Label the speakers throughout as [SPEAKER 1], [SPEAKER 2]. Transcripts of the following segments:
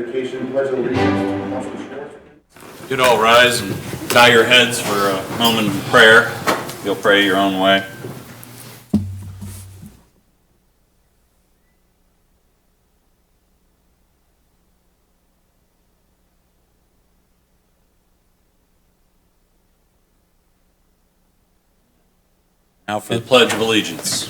[SPEAKER 1] invocation, pledge of allegiance to Councilman Schwartz.
[SPEAKER 2] You'd all rise and bow your heads for a moment of prayer. You'll pray your own way. Now for the Pledge of Allegiance.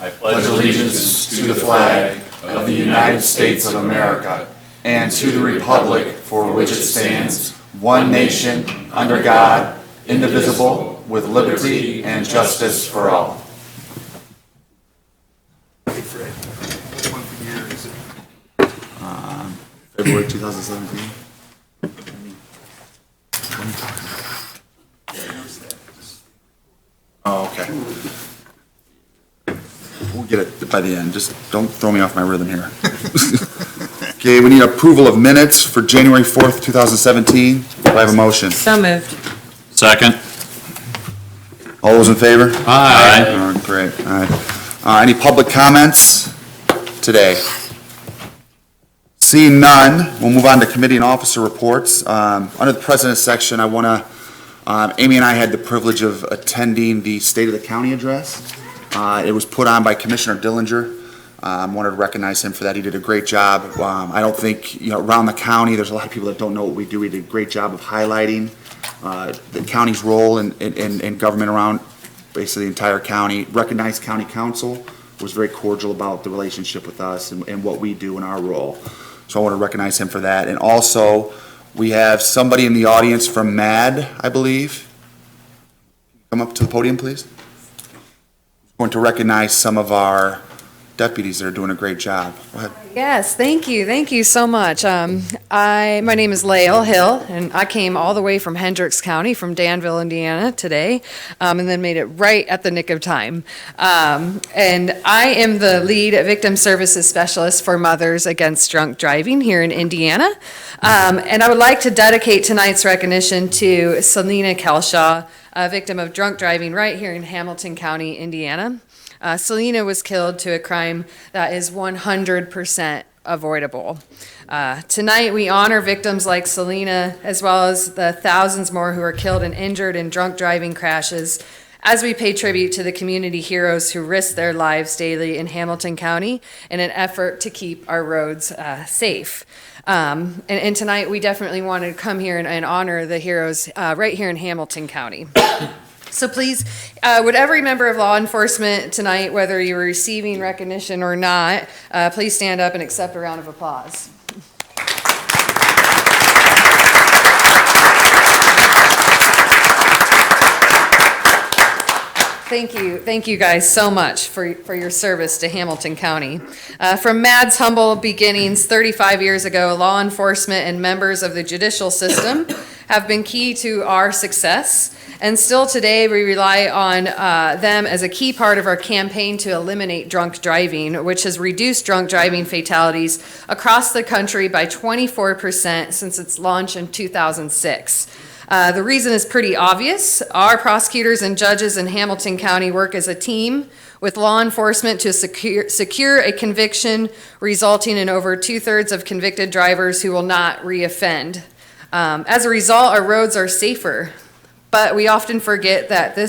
[SPEAKER 2] I
[SPEAKER 3] pledge allegiance to the flag of the United States of America and to the republic for which it stands, one nation, under God, indivisible, with liberty and justice for all. February 2017. Oh, okay. We'll get it by the end. Just don't throw me off my rhythm here. Okay, we need approval of minutes for January 4th, 2017. Do I have a motion?
[SPEAKER 4] So moved.
[SPEAKER 2] Second.
[SPEAKER 3] All those in favor?
[SPEAKER 2] Aye.
[SPEAKER 3] Oh, great, all right. Any public comments today? Seeing none, we'll move on to committee and officer reports. Under the president's section, I want to, Amy and I had the privilege of attending the State of the County address. It was put on by Commissioner Dillinger. Wanted to recognize him for that. He did a great job. I don't think, around the county, there's a lot of people that don't know what we do. We did a great job of highlighting the county's role in government around basically the entire county. Recognized county council was very cordial about the relationship with us and what we do in our role. So I want to recognize him for that. And also, we have somebody in the audience from MAD, I believe. Come up to the podium, please. I'm going to recognize some of our deputies that are doing a great job. Go ahead.
[SPEAKER 4] Yes, thank you. Thank you so much. My name is Lael Hill, and I came all the way from Hendricks County, from Danville, Indiana today, and then made it right at the nick of time. And I am the lead victim services specialist for Mothers Against Drunk Driving here in Indiana. And I would like to dedicate tonight's recognition to Selena Kelshaw, a victim of drunk driving right here in Hamilton County, Indiana. Selena was killed to a crime that is 100% avoidable. Tonight, we honor victims like Selena, as well as the thousands more who are killed and injured in drunk driving crashes, as we pay tribute to the community heroes who risk their lives daily in Hamilton County in an effort to keep our roads safe. And tonight, we definitely want to come here and honor the heroes right here in Hamilton County. So please, would every member of law enforcement tonight, whether you're receiving recognition or not, please stand up and accept a round of applause. Thank you guys so much for your service to Hamilton County. From MAD's humble beginnings 35 years ago, law enforcement and members of the judicial system have been key to our success. And still today, we rely on them as a key part of our campaign to eliminate drunk driving, which has reduced drunk driving fatalities across the country by 24% since its launch in 2006. The reason is pretty obvious. Our prosecutors and judges in Hamilton County work as a team with law enforcement to secure a conviction, resulting in over 2/3 of convicted drivers who will not reoffend. As a result, our roads are safer. But we often forget that the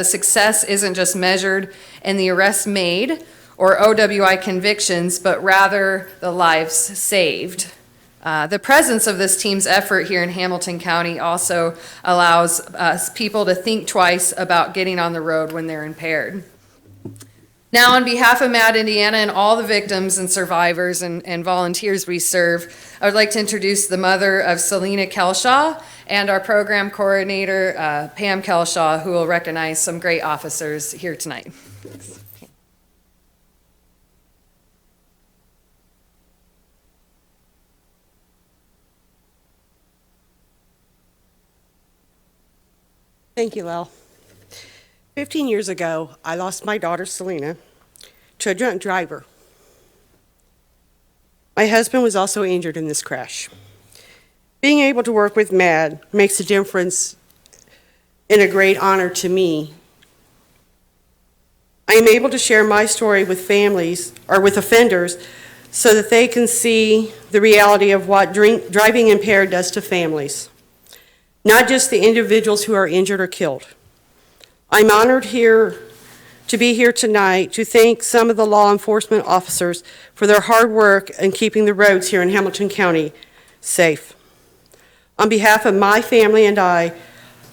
[SPEAKER 4] success isn't just measured in the arrests made or OWI convictions, but rather the lives saved. The presence of this team's effort here in Hamilton County also allows people to think twice about getting on the road when they're impaired. Now, on behalf of MAD Indiana and all the victims and survivors and volunteers we serve, I would like to introduce the mother of Selena Kelshaw and our program coordinator, Pam Kelshaw, who will recognize some great officers here tonight.
[SPEAKER 5] Thank you, Lel. 15 years ago, I lost my daughter, Selena, to a drunk driver. My husband was also injured in this crash. Being able to work with MAD makes a difference and a great honor to me. I am able to share my story with families or with offenders so that they can see the reality of what driving impaired does to families, not just the individuals who are injured or killed. I'm honored to be here tonight to thank some of the law enforcement officers for their hard work in keeping the roads here in Hamilton County safe. On behalf of my family and I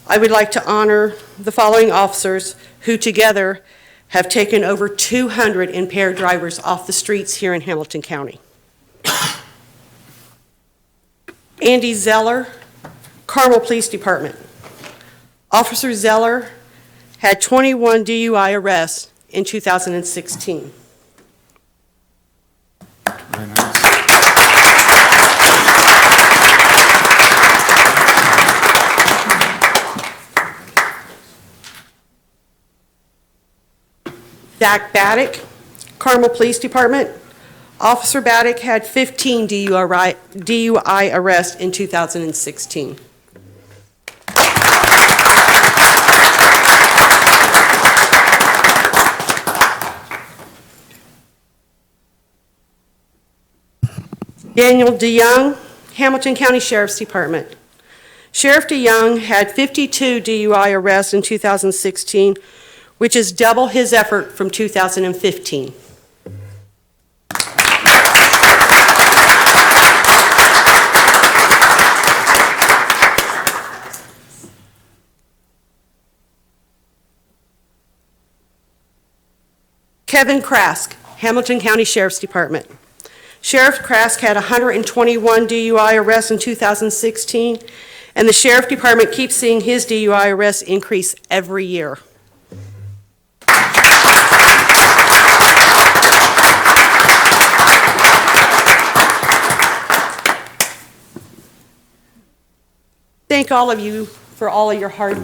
[SPEAKER 5] would like to honor the following officers who together have taken over 200 impaired drivers off the streets here in Hamilton County. Andy Zeller, Carmel Police Department. Officer Zeller had 21 DUI arrests in 2016.
[SPEAKER 3] Very nice.
[SPEAKER 5] Zach Baddock, Carmel Police Department. Officer Baddock had 15 DUI arrests in 2016. Daniel DeYoung, Hamilton County Sheriff's Department. Sheriff DeYoung had 52 DUI arrests in 2016, which is double his effort from 2015. Kevin Krask, Hamilton County Sheriff's Department. Sheriff Krask had 121 DUI arrests in 2016, and the Sheriff Department keeps seeing his DUI arrests increase every year. Thank all of you for all of your hard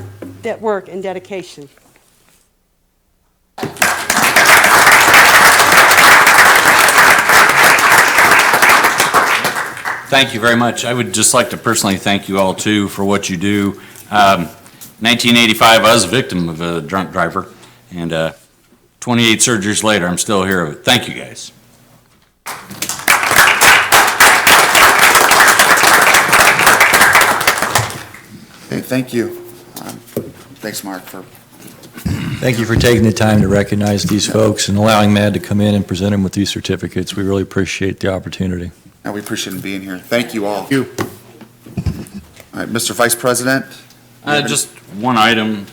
[SPEAKER 5] work and dedication.
[SPEAKER 2] Thank you very much. I would just like to personally thank you all too for what you do. 1985, I was a victim of a drunk driver, and 28 surgeries later, I'm still here. Thank you, guys.
[SPEAKER 3] Hey, thank you. Thanks, Mark, for
[SPEAKER 6] Thank you for taking the time to recognize these folks and allowing MAD to come in and present them with these certificates. We really appreciate the opportunity.
[SPEAKER 3] and we appreciate him being here. Thank you all. Thank you. All right, Mr. Vice President?
[SPEAKER 2] Just one item.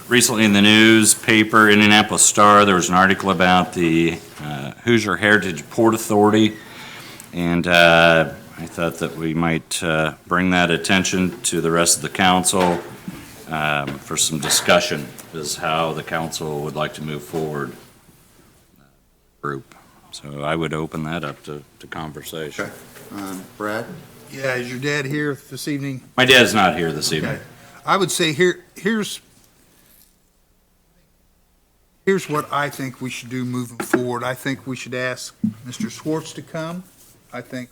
[SPEAKER 2] Recently in the newspaper, Indianapolis Star, there was an article about the Hoosier Heritage Port Authority, and I thought that we might bring that attention to the rest of the council for some discussion, is how the council would like to move forward. Group. So I would open that up to conversation.
[SPEAKER 3] Okay. Brad?
[SPEAKER 1] Yeah, is your dad here this evening?
[SPEAKER 2] My dad's not here this evening.
[SPEAKER 1] Okay. I would say here's what I think we should do moving forward. I think we should ask Mr. Schwartz to come. I think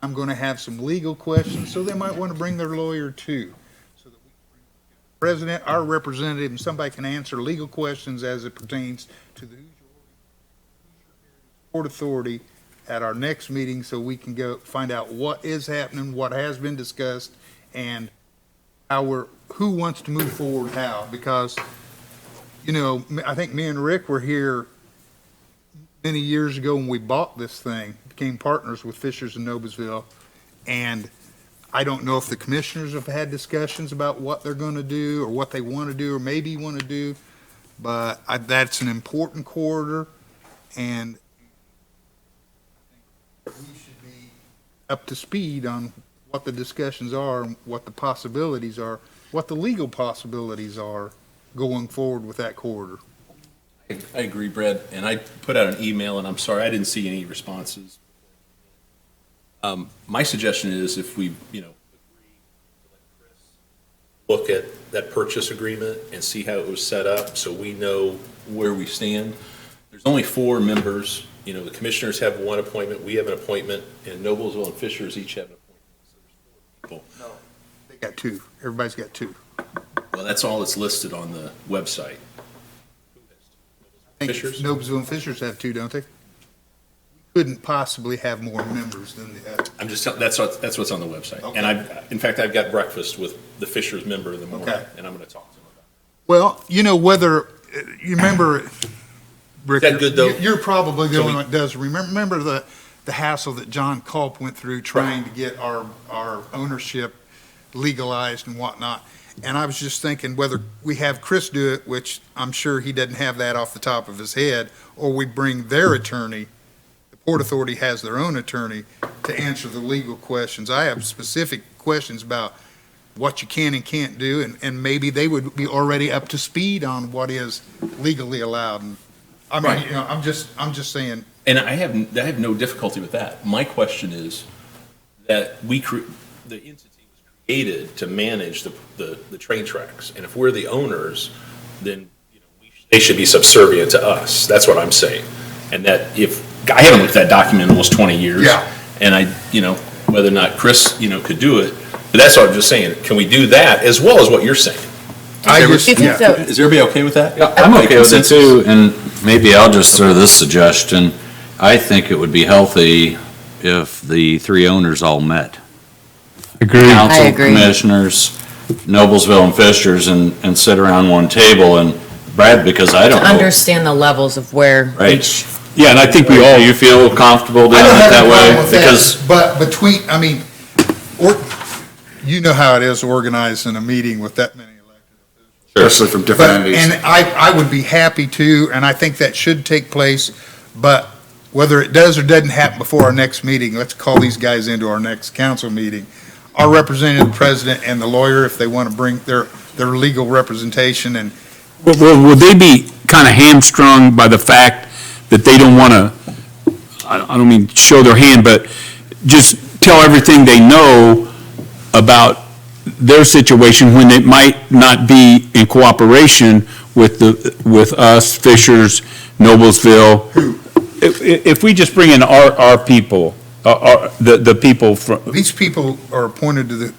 [SPEAKER 1] I'm going to have some legal questions, so they might want to bring their lawyer too. So that we can bring the president, our representative, and somebody can answer legal questions as it pertains to the Hoosier Port Authority at our next meeting, so we can go find out what is happening, what has been discussed, and who wants to move forward how. Because, you know, I think me and Rick were here many years ago when we bought this thing, became partners with Fishers and Noblesville, and I don't know if the commissioners have had discussions about what they're going to do or what they want to do or maybe want to do, but that's an important corridor, and we should be up to speed on what the discussions are, and what the possibilities are, what the legal possibilities are going forward with that corridor.
[SPEAKER 7] I agree, Brad, and I put out an email, and I'm sorry, I didn't see any responses. My suggestion is if we, agree to let Chris look at that purchase agreement and see how it was set up, so we know where we stand. There's only 4 members. You know, the commissioners have 1 appointment, we have an appointment, and Noblesville and Fishers each have an appointment. So there's 4 people.
[SPEAKER 1] No. They got 2. Everybody's got 2.
[SPEAKER 7] Well, that's all that's listed on the website.
[SPEAKER 1] I think
[SPEAKER 7] Fishers?
[SPEAKER 1] Noblesville and Fishers have two, don't they? Couldn't possibly have more members than the other.
[SPEAKER 7] I'm just, that's what's on the website.
[SPEAKER 1] Okay.
[SPEAKER 7] And in fact, I've got breakfast with the Fishers member in the morning,
[SPEAKER 1] Okay.
[SPEAKER 7] and I'm going to talk to him about
[SPEAKER 1] Well, whether, you remember, Rick,
[SPEAKER 7] Is that good, though?
[SPEAKER 1] you're probably the
[SPEAKER 7] So
[SPEAKER 1] only
[SPEAKER 7] we-
[SPEAKER 1] one that does. Remember the hassle that John Culp went through trying to get our ownership legalized and whatnot. And I was just thinking whether we have Chris do it, which I'm sure he doesn't have that off the top of his head, or we bring their attorney. The Port Authority has their own attorney to answer the legal questions. I have specific questions about what you can and can't do, and maybe they would be already up to speed on what is legally allowed. And I mean,
[SPEAKER 7] Right.
[SPEAKER 1] I'm just saying,
[SPEAKER 7] And I have no difficulty with that. My question is that the entity was created to manage the train tracks. And if we're the owners, then, they should be subservient to us. That's what I'm saying. And that I haven't looked at that document in almost 20 years.
[SPEAKER 1] Yeah.
[SPEAKER 7] And whether or not Chris, could do it. But that's what I'm just saying. Can we do that as well as what you're saying?
[SPEAKER 1] I just,
[SPEAKER 8] Do you think
[SPEAKER 1] yeah.
[SPEAKER 8] so?
[SPEAKER 7] Is everybody okay with that?
[SPEAKER 2] I'm okay with it too, and maybe I'll just throw this suggestion. I think it would be healthy if the three owners all met. Council,
[SPEAKER 8] I agree.
[SPEAKER 2] commissioners, Noblesville and Fishers, and sit around one table, and Brad, because I
[SPEAKER 8] To
[SPEAKER 2] don't know.
[SPEAKER 8] understand the levels of where
[SPEAKER 2] Right.
[SPEAKER 8] each,
[SPEAKER 2] Yeah, and I think we all. Do you feel comfortable doing
[SPEAKER 1] I don't
[SPEAKER 2] it
[SPEAKER 1] have
[SPEAKER 2] that
[SPEAKER 1] any problem
[SPEAKER 2] way?
[SPEAKER 1] with that,
[SPEAKER 2] Because,
[SPEAKER 1] but you know how it is organizing a meeting with that many elected officials.
[SPEAKER 3] Especially from different
[SPEAKER 1] But,
[SPEAKER 3] entities.
[SPEAKER 1] and I would be happy to, and I think that should take place, but whether it does or doesn't happen before our next meeting, let's call these guys into our next council meeting. Our representative, the president, and the lawyer, if they want to bring their legal representation, and
[SPEAKER 9] Well, will they be kind of hamstrung by the fact that they don't want to, I don't mean show their hand, but just tell everything they know about their situation when it might not be in cooperation with us, Fishers, Noblesville? If we just bring in our people, the people from,
[SPEAKER 1] these people are appointed to
[SPEAKER 9] the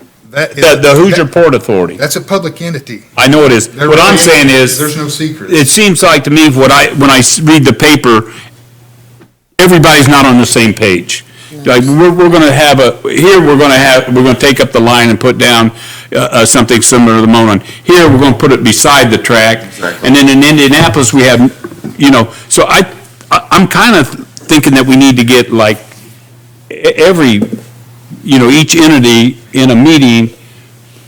[SPEAKER 9] Hoosier Port Authority.
[SPEAKER 1] That's a public entity.
[SPEAKER 9] I know it is.
[SPEAKER 1] They're
[SPEAKER 9] What I'm
[SPEAKER 1] really-
[SPEAKER 9] saying is.
[SPEAKER 1] There's no secret.
[SPEAKER 9] It seems like to me, when I read the paper, everybody's not on the same page. Like, we're gonna have we're gonna take up the line and put down, something similar to the Monon. Here, we're gonna put it beside the track.
[SPEAKER 3] Exactly.
[SPEAKER 9] And then in Indianapolis, we have, so I'm kind of thinking that we need to get like every, each entity in a meeting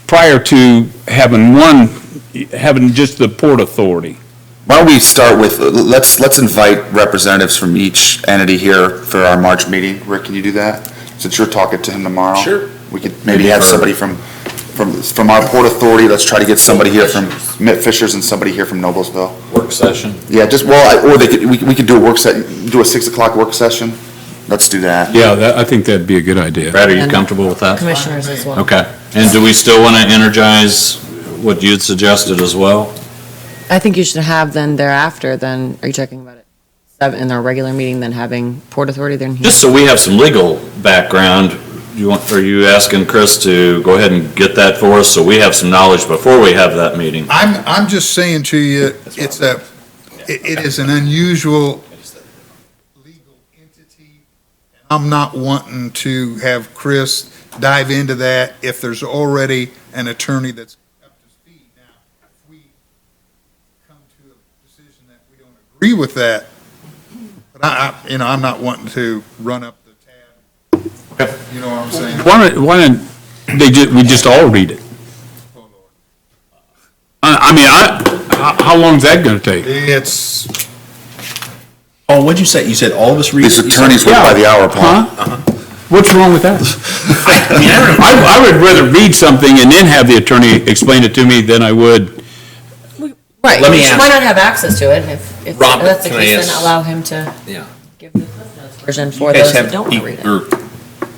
[SPEAKER 9] prior to having just the Port Authority.
[SPEAKER 3] Why don't we start with, let's invite representatives from each entity here for our March meeting. Rick, can you do that? Since you're talking to him tomorrow?
[SPEAKER 7] Sure.
[SPEAKER 3] We could maybe have somebody from our Port Authority. Let's try to get somebody here from Mitt Fishers and somebody here from Noblesville.
[SPEAKER 2] work session.
[SPEAKER 3] Yeah, or we could do do a 6 o'clock work session. Let's do that.
[SPEAKER 9] Yeah, I think that'd be a good idea.
[SPEAKER 2] Brad, are you comfortable with that?
[SPEAKER 8] commissioners as well.
[SPEAKER 2] Okay. And do we still want to energize what you'd suggested as well?
[SPEAKER 8] I think you should have then thereafter, then, are you talking about it? In our regular meeting, then having Port Authority then here?
[SPEAKER 2] Just so we have some legal background, are you asking Chris to go ahead and get that for us so we have some knowledge before we have that meeting?
[SPEAKER 1] I'm just saying to you, it is an unusual legal entity. I'm not wanting to have Chris dive into that if there's already an attorney that's up to speed. Now, if we come to a decision that we don't agree with that, but I'm not wanting to run up the tab. You know what I'm saying?
[SPEAKER 9] Why don't we just all read it? How long is that gonna take?
[SPEAKER 1] It's,
[SPEAKER 7] Oh, what'd you say? You said all of us read?
[SPEAKER 3] These attorneys work by the hour, Paul.
[SPEAKER 9] What's wrong with that? I would rather read something and then have the attorney explain it to me than I would.
[SPEAKER 8] Right,
[SPEAKER 7] Let me ask-
[SPEAKER 8] why not have access to it? If
[SPEAKER 7] Rob,
[SPEAKER 8] that's the
[SPEAKER 7] can I
[SPEAKER 8] case, then
[SPEAKER 7] ask-
[SPEAKER 8] allow him to
[SPEAKER 7] Yeah.
[SPEAKER 8] give the Cliff Notes version
[SPEAKER 7] You
[SPEAKER 8] for
[SPEAKER 7] guys
[SPEAKER 8] those that
[SPEAKER 7] have
[SPEAKER 8] don't want to read it.
[SPEAKER 7] or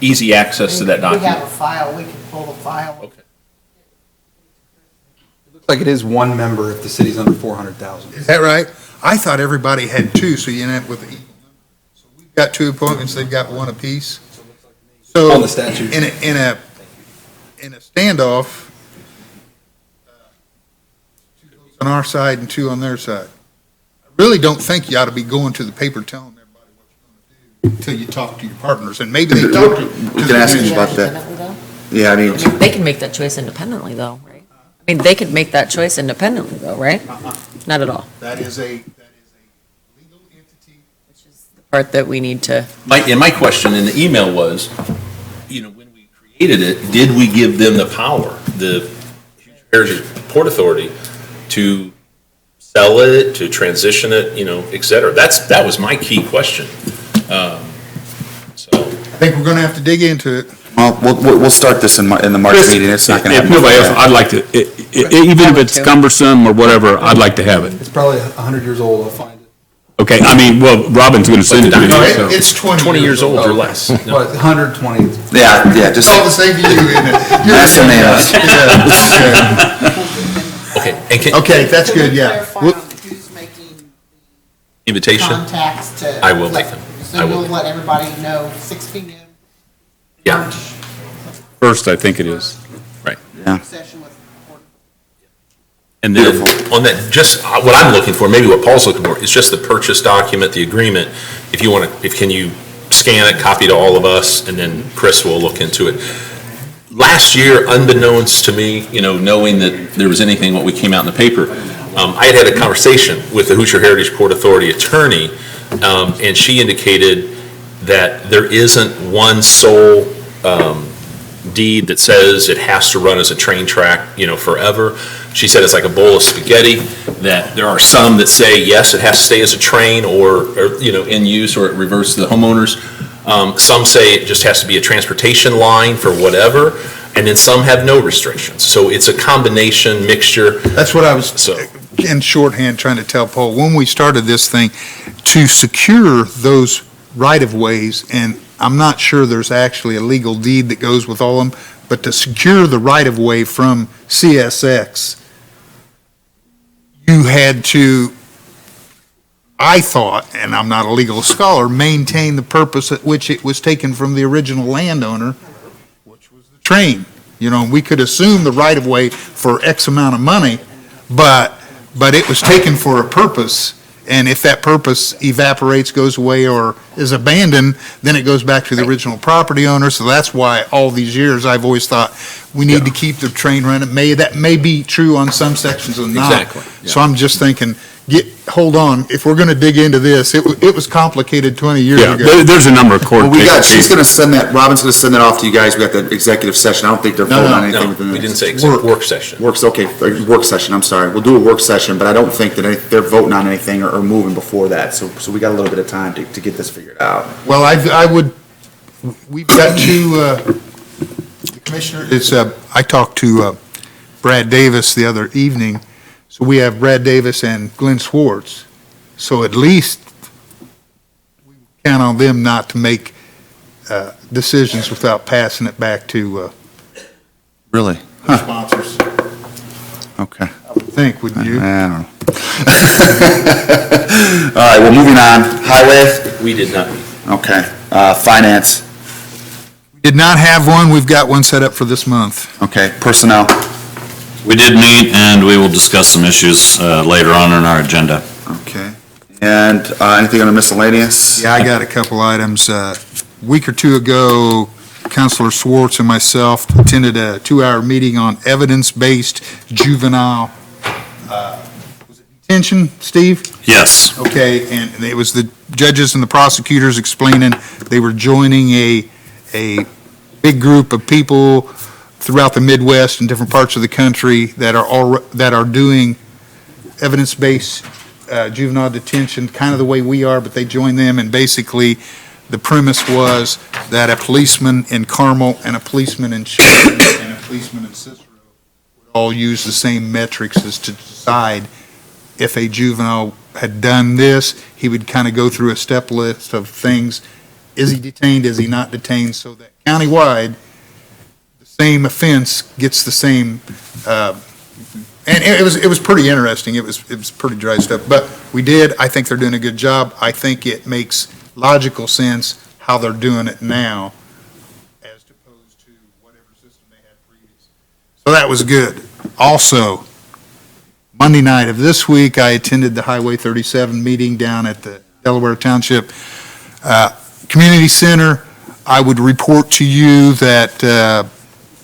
[SPEAKER 7] easy access to that
[SPEAKER 10] We have
[SPEAKER 7] document?
[SPEAKER 10] a file, we can pull the file.
[SPEAKER 7] Okay.
[SPEAKER 11] Looks like it is one member if the city's under 400,000.
[SPEAKER 1] is that right? I thought everybody had two, so you end up with an equal number. So we've got two appointments, they've got one apiece. So
[SPEAKER 11] On the statute.
[SPEAKER 1] in a standoff, on our side and 2 on their side. I really don't think you ought to be going to the paper telling everybody what you're going to do until you talk to your partners, and maybe they talk to.
[SPEAKER 3] We can ask them about that. Yeah, I mean,
[SPEAKER 8] They can make that choice independently, though, right? I mean, they could make that choice independently, though, right? Not at all.
[SPEAKER 1] That is a legal entity.
[SPEAKER 8] Part that we need to,
[SPEAKER 7] My question in the email was, when we created it, did we give them the power, the Heritage Port Authority, to sell it, to transition it, et cetera? That was my key question. So,
[SPEAKER 1] I think we're gonna have to dig into it.
[SPEAKER 3] well, we'll start this in the March
[SPEAKER 9] Chris,
[SPEAKER 3] meeting. It's not going to
[SPEAKER 9] If
[SPEAKER 3] happen.
[SPEAKER 9] nobody else,
[SPEAKER 3] before
[SPEAKER 9] I'd like to, even if it's cumbersome or whatever, I'd like to have it.
[SPEAKER 11] It's probably 100 years old, I'll find it.
[SPEAKER 9] Okay, I mean, well, Robin's going to send it to
[SPEAKER 1] No,
[SPEAKER 9] me, so.
[SPEAKER 1] it's
[SPEAKER 7] 20 years old or less.
[SPEAKER 11] But 120.
[SPEAKER 3] that. Yeah, just
[SPEAKER 1] It's all the same to you, isn't it?
[SPEAKER 3] ask the names.
[SPEAKER 7] Okay, and
[SPEAKER 1] Okay, that's good, yeah.
[SPEAKER 10] Clarify
[SPEAKER 1] We'll-
[SPEAKER 10] on who's making
[SPEAKER 7] invitation?
[SPEAKER 10] contacts to.
[SPEAKER 7] I will make them. I
[SPEAKER 10] So
[SPEAKER 7] will.
[SPEAKER 10] you'll let everybody know 6 p.m.
[SPEAKER 7] Yeah.
[SPEAKER 10] March
[SPEAKER 9] First, I think it is.
[SPEAKER 10] session with.
[SPEAKER 7] And then on that, just what I'm looking for, maybe what Paul's looking for, is just the purchase document, the agreement. If you want to, can you scan it, copy to all of us, and then Chris will look into it. Last year, unbeknownst to me, knowing that there was anything, what we came out in the paper, I had a conversation with the Hoosier Heritage Port Authority attorney, and she indicated that there isn't one sole deed that says it has to run as a train track, forever. She said it's like a bowl of spaghetti, that there are some that say, yes, it has to stay as a train or in use, or it reverts to the homeowners. Some say it just has to be a transportation line for whatever, and then some have no restrictions. So it's a combination, mixture.
[SPEAKER 1] That's what I was,
[SPEAKER 7] So,
[SPEAKER 1] in shorthand, trying to tell Paul, when we started this thing, to secure those right-of-ways, and I'm not sure there's actually a legal deed that goes with all of them, but to secure the right-of-way from CSX, you had to, I thought, and I'm not a legal scholar, maintain the purpose at which it was taken from the original landowner, which was the train. We could assume the right-of-way for X amount of money, but it was taken for a purpose, and if that purpose evaporates, goes away, or is abandoned, then it goes back to the original property owner. So that's why all these years, I've always thought, we need to keep the train running. That may be true on some sections and not.
[SPEAKER 7] Exactly, yeah.
[SPEAKER 1] So I'm just thinking, hold on, if we're gonna dig into this, it was complicated 20 years
[SPEAKER 9] Yeah,
[SPEAKER 1] ago.
[SPEAKER 9] there's a number of court
[SPEAKER 3] Well,
[SPEAKER 9] cases.
[SPEAKER 3] she's going to send that, Robin's going to send that off to you guys. We got the executive session. I don't think they're
[SPEAKER 1] No,
[SPEAKER 3] voting
[SPEAKER 1] no,
[SPEAKER 3] on anything
[SPEAKER 7] no,
[SPEAKER 3] within the.
[SPEAKER 7] we didn't say except work session.
[SPEAKER 3] Works, okay, work session, I'm sorry. We'll do a work session, but I don't think that they're voting on anything or moving before that. So we got a little bit of time to get this figured out.
[SPEAKER 1] Well, we've got the commissioner, I talked to Brad Davis the other evening, so we have Brad Davis and Glenn Swartz. So at least we count on them not to make decisions without passing it back to
[SPEAKER 3] Really?
[SPEAKER 1] sponsors,
[SPEAKER 3] Okay.
[SPEAKER 1] I would think, wouldn't you?
[SPEAKER 3] I don't know. All right, well, moving on. Highway,
[SPEAKER 7] We did not.
[SPEAKER 3] okay. Finance,
[SPEAKER 1] Did not have one, we've got one set up for this month.
[SPEAKER 3] okay. Personnel,
[SPEAKER 2] We did meet, and we will discuss some issues later on in our agenda.
[SPEAKER 3] okay. And anything under miscellaneous?
[SPEAKER 1] Yeah, I got a couple items. A week or two ago, Counselor Swartz and myself attended a 2-hour meeting on evidence-based juvenile, was it detention, Steve?
[SPEAKER 2] Yes.
[SPEAKER 1] Okay, and it was the judges and the prosecutors explaining they were joining a big group of people throughout the Midwest and different parts of the country that are doing evidence-based juvenile detention, kind of the way we are, but they joined them, and basically, the premise was that a policeman in Carmel and a policeman in Sheridan and a policeman in Cicero would all use the same metrics as to decide if a juvenile had done this. He would kind of go through a step list of things. Is he detained? Is he not detained? So that countywide, the same offense gets the same, and it was pretty interesting. It was pretty dry stuff, but I think they're doing a good job. I think it makes logical sense how they're doing it now as opposed to whatever system they had previous. So that was good. Also, Monday night of this week, I attended the Highway 37 meeting down at the Delaware Township Community Center. I would report to you that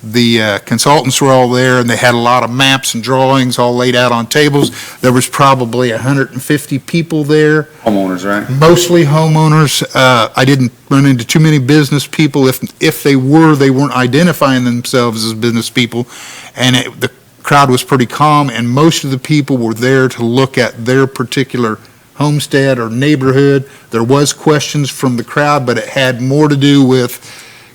[SPEAKER 1] the consultants were all there, and they had a lot of maps and drawings all laid out on tables. There was probably 150 people there.
[SPEAKER 3] Homeowners, right?
[SPEAKER 1] Mostly homeowners. I didn't run into too many business people. If they were, they weren't identifying themselves as business people. And the crowd was pretty calm, and most of the people were there to look at their particular homestead or neighborhood. There was questions from the crowd, but it had more to do with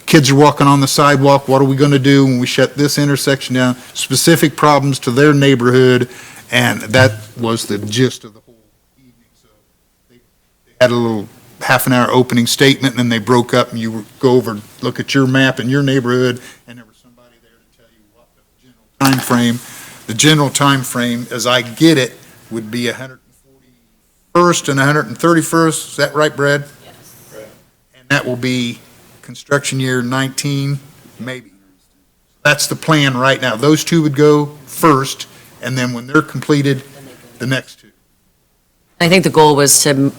[SPEAKER 1] kids are walking on the sidewalk, what are we going to do when we shut this intersection down? Specific problems to their neighborhood, and that was the gist of the whole evening. So they had a little half an hour opening statement, and then they broke up, and you would go over, look at your map in your neighborhood, and there was somebody there to tell you what the general time frame. The general time frame, as I get it, would be 141st and 131st. Is that right, Brad? Yes. And that will be construction year 19, maybe. That's the plan right now. Those two would go first, and then when they're completed, the next two.
[SPEAKER 8] I think the goal was to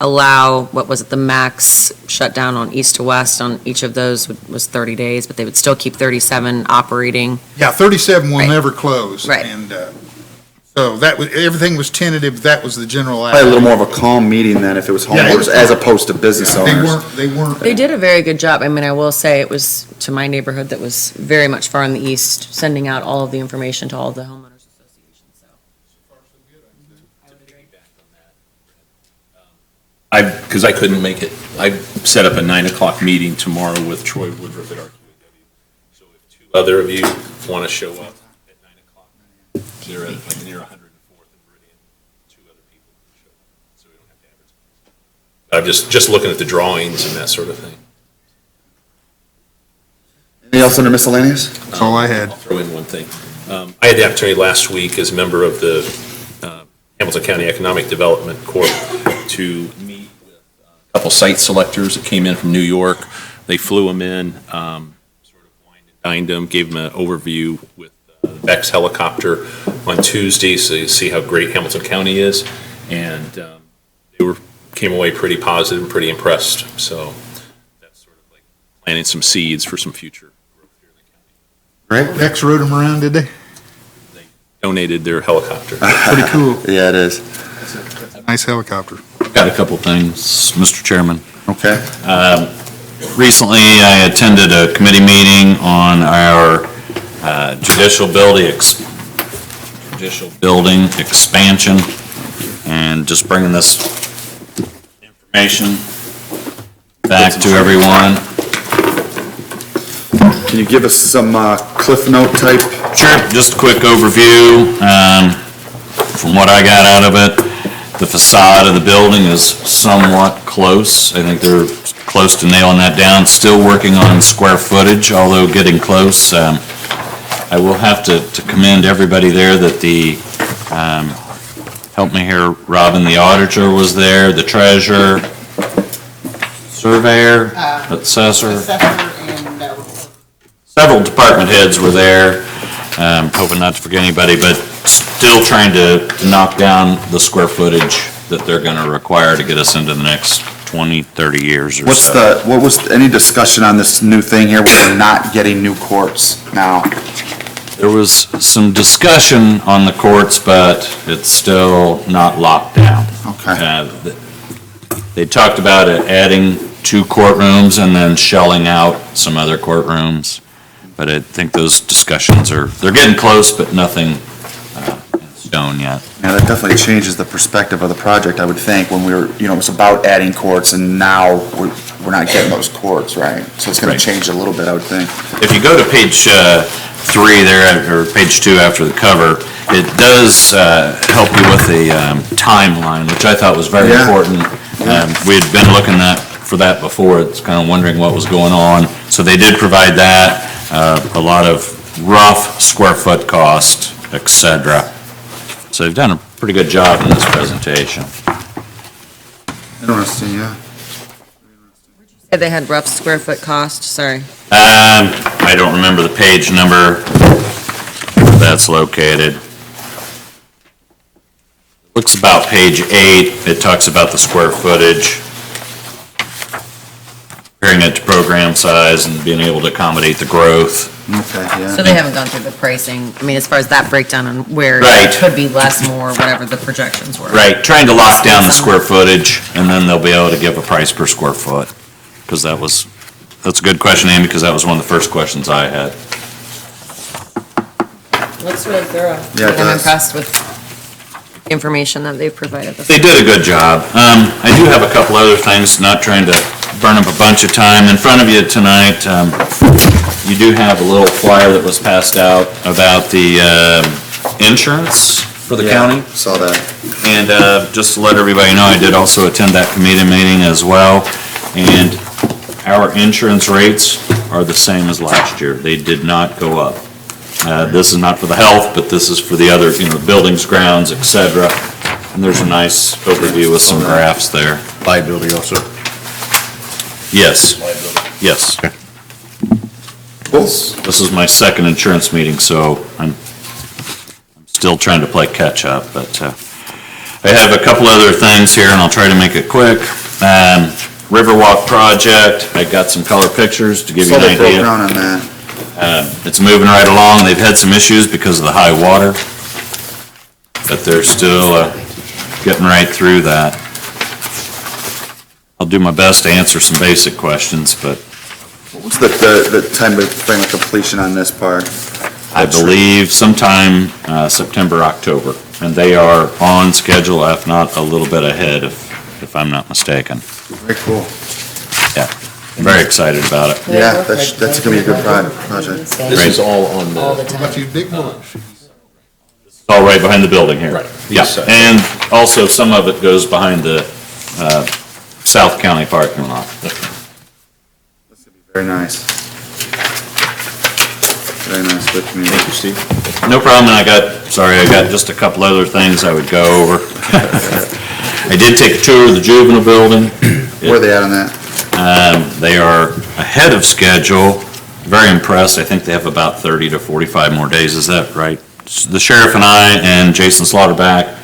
[SPEAKER 8] allow, what was it, the max shutdown on east to west on each of those was 30 days, but they would still keep 37 operating.
[SPEAKER 1] Yeah, 37 will
[SPEAKER 8] Right.
[SPEAKER 1] never close.
[SPEAKER 8] Right.
[SPEAKER 1] And so that was, everything was tentative. That was the general.
[SPEAKER 3] Probably a little more of a calm meeting than if it was
[SPEAKER 1] Yeah, it was
[SPEAKER 3] homeowners as opposed to business owners.
[SPEAKER 1] They weren't.
[SPEAKER 8] They did a very good job. I mean, I will say it was to my neighborhood that was very much far in the east, sending out all of the information to all of the homeowners associations, so.
[SPEAKER 7] Because I couldn't make it, I set up a 9 o'clock meeting tomorrow with Troy Woodruff at RQAW. So if two other of you want to show up at 9 o'clock, they're at like near 104th and Meridian, two other people can show up, so we don't have to advertise. I'm just looking at the drawings and that sort of thing.
[SPEAKER 3] Anything else under miscellaneous?
[SPEAKER 1] That's all I had.
[SPEAKER 7] I'll throw in one thing. I had the opportunity last week as a member of the Hamilton County Economic Development Corp. to meet with a couple site selectors that came in from New York. They flew them in, sort of wined and dined them, gave them an overview with Beck's helicopter on Tuesday, so you see how great Hamilton County is. And they came away pretty positive and pretty impressed. So that's sort of like planting some seeds for some future growth here in the county.
[SPEAKER 3] Great.
[SPEAKER 1] X rode them around, did they?
[SPEAKER 7] Donated their helicopter.
[SPEAKER 1] Pretty cool.
[SPEAKER 3] Yeah, it is.
[SPEAKER 1] Nice helicopter.
[SPEAKER 2] Got a couple things, Mr. Chairman.
[SPEAKER 3] Okay.
[SPEAKER 2] Recently, I attended a committee meeting on our judicial building expansion, and just bringing this information back to everyone.
[SPEAKER 3] Can you give us some Cliff Note type?
[SPEAKER 2] Sure, just a quick overview. From what I got out of it, the facade of the building is somewhat close. I think they're close to nailing that down. Still working on square footage, although getting close. I will have to commend everybody there that help me here, Robin, the auditor was there, the treasurer, surveyor, assessor.
[SPEAKER 10] And
[SPEAKER 2] Several department heads were there, hoping not to forget anybody, but still trying to knock down the square footage that they're going to require to get us into the next 20, 30 years or so.
[SPEAKER 3] What was, any discussion on this new thing here where we're not getting new courts now?
[SPEAKER 2] There was some discussion on the courts, but it's still not locked down.
[SPEAKER 3] Okay.
[SPEAKER 2] They talked about adding 2 courtrooms and then shelling out some other courtrooms. But I think those discussions they're getting close, but nothing in stone yet.
[SPEAKER 3] Yeah, that definitely changes the perspective of the project, I would think, when we were, it was about adding courts, and now we're not getting those courts, right? So it's gonna change a little bit, I would think.
[SPEAKER 2] If you go to page 3 there, or page 2 after the cover, it does help you with the timeline, which I thought was very important. We had been looking for that before. It's kind of wondering what was going on. So they did provide that. A lot of rough square foot cost, et cetera. So they've done a pretty good job in this presentation.
[SPEAKER 3] Interesting, yeah.
[SPEAKER 8] Said they had rough square foot cost, sorry.
[SPEAKER 2] I don't remember the page number where that's located. Looks about page 8. It talks about the square footage, comparing it to program size and being able to accommodate the growth.
[SPEAKER 3] Okay, yeah.
[SPEAKER 8] So they haven't gone through the pricing, I mean, as far as that breakdown on where
[SPEAKER 2] Right.
[SPEAKER 8] it could be less, more, whatever the projections were.
[SPEAKER 2] Right, trying to lock down the square footage, and then they'll be able to give a price per square foot. Because that's a good question, Amy, because that was one of the first questions I had.
[SPEAKER 8] Looks really thorough.
[SPEAKER 3] Yeah, it
[SPEAKER 8] I'm
[SPEAKER 3] does.
[SPEAKER 8] impressed with the information that they've provided.
[SPEAKER 2] They did a good job. I do have a couple other things, not trying to burn up a bunch of time. In front of you tonight, you do have a little flyer that was passed out about the insurance for the
[SPEAKER 3] Yeah,
[SPEAKER 2] county.
[SPEAKER 3] Saw that.
[SPEAKER 2] And just to let everybody know, I did also attend that committee meeting as well. And our insurance rates are the same as last year. They did not go up. This is not for the health, but this is for the other, buildings, grounds, et cetera. And there's a nice overview with some graphs there.
[SPEAKER 7] Liability also.
[SPEAKER 2] Yes, yes. This is my second insurance meeting, so I'm still trying to play catch-up, but I have a couple other things here, and I'll try to make it quick. Riverwalk project, I got some color pictures to give you
[SPEAKER 3] Saw
[SPEAKER 2] an
[SPEAKER 3] they broke
[SPEAKER 2] idea.
[SPEAKER 3] ground on that.
[SPEAKER 2] It's moving right along. They've had some issues because of the high water, but they're still getting right through that. I'll do my best to answer some basic questions, but
[SPEAKER 3] What's the time frame of completion on this part?
[SPEAKER 2] I believe sometime September, October, and they are on schedule, if not a little bit ahead, if I'm not mistaken.
[SPEAKER 3] Very cool.
[SPEAKER 2] Yeah, I'm very excited about it.
[SPEAKER 3] Yeah, that's gonna be a good project.
[SPEAKER 7] This is all on the.
[SPEAKER 8] All the
[SPEAKER 1] What
[SPEAKER 8] time.
[SPEAKER 1] about you big bullets?
[SPEAKER 2] It's all right behind the building here.
[SPEAKER 7] Right.
[SPEAKER 2] Yeah,
[SPEAKER 7] East side.
[SPEAKER 2] and also some of it goes behind the South County parking lot.
[SPEAKER 3] Very nice. Very nice, good community.
[SPEAKER 7] Thank you, Steve.
[SPEAKER 2] No problem, and I got just a couple other things I would go over. I did take a tour of the juvenile building.
[SPEAKER 3] Where are they at on that?
[SPEAKER 2] They are ahead of schedule, very impressed. I think they have about 30 to 45 more days, is that right? The sheriff and I and Jason Slaughterback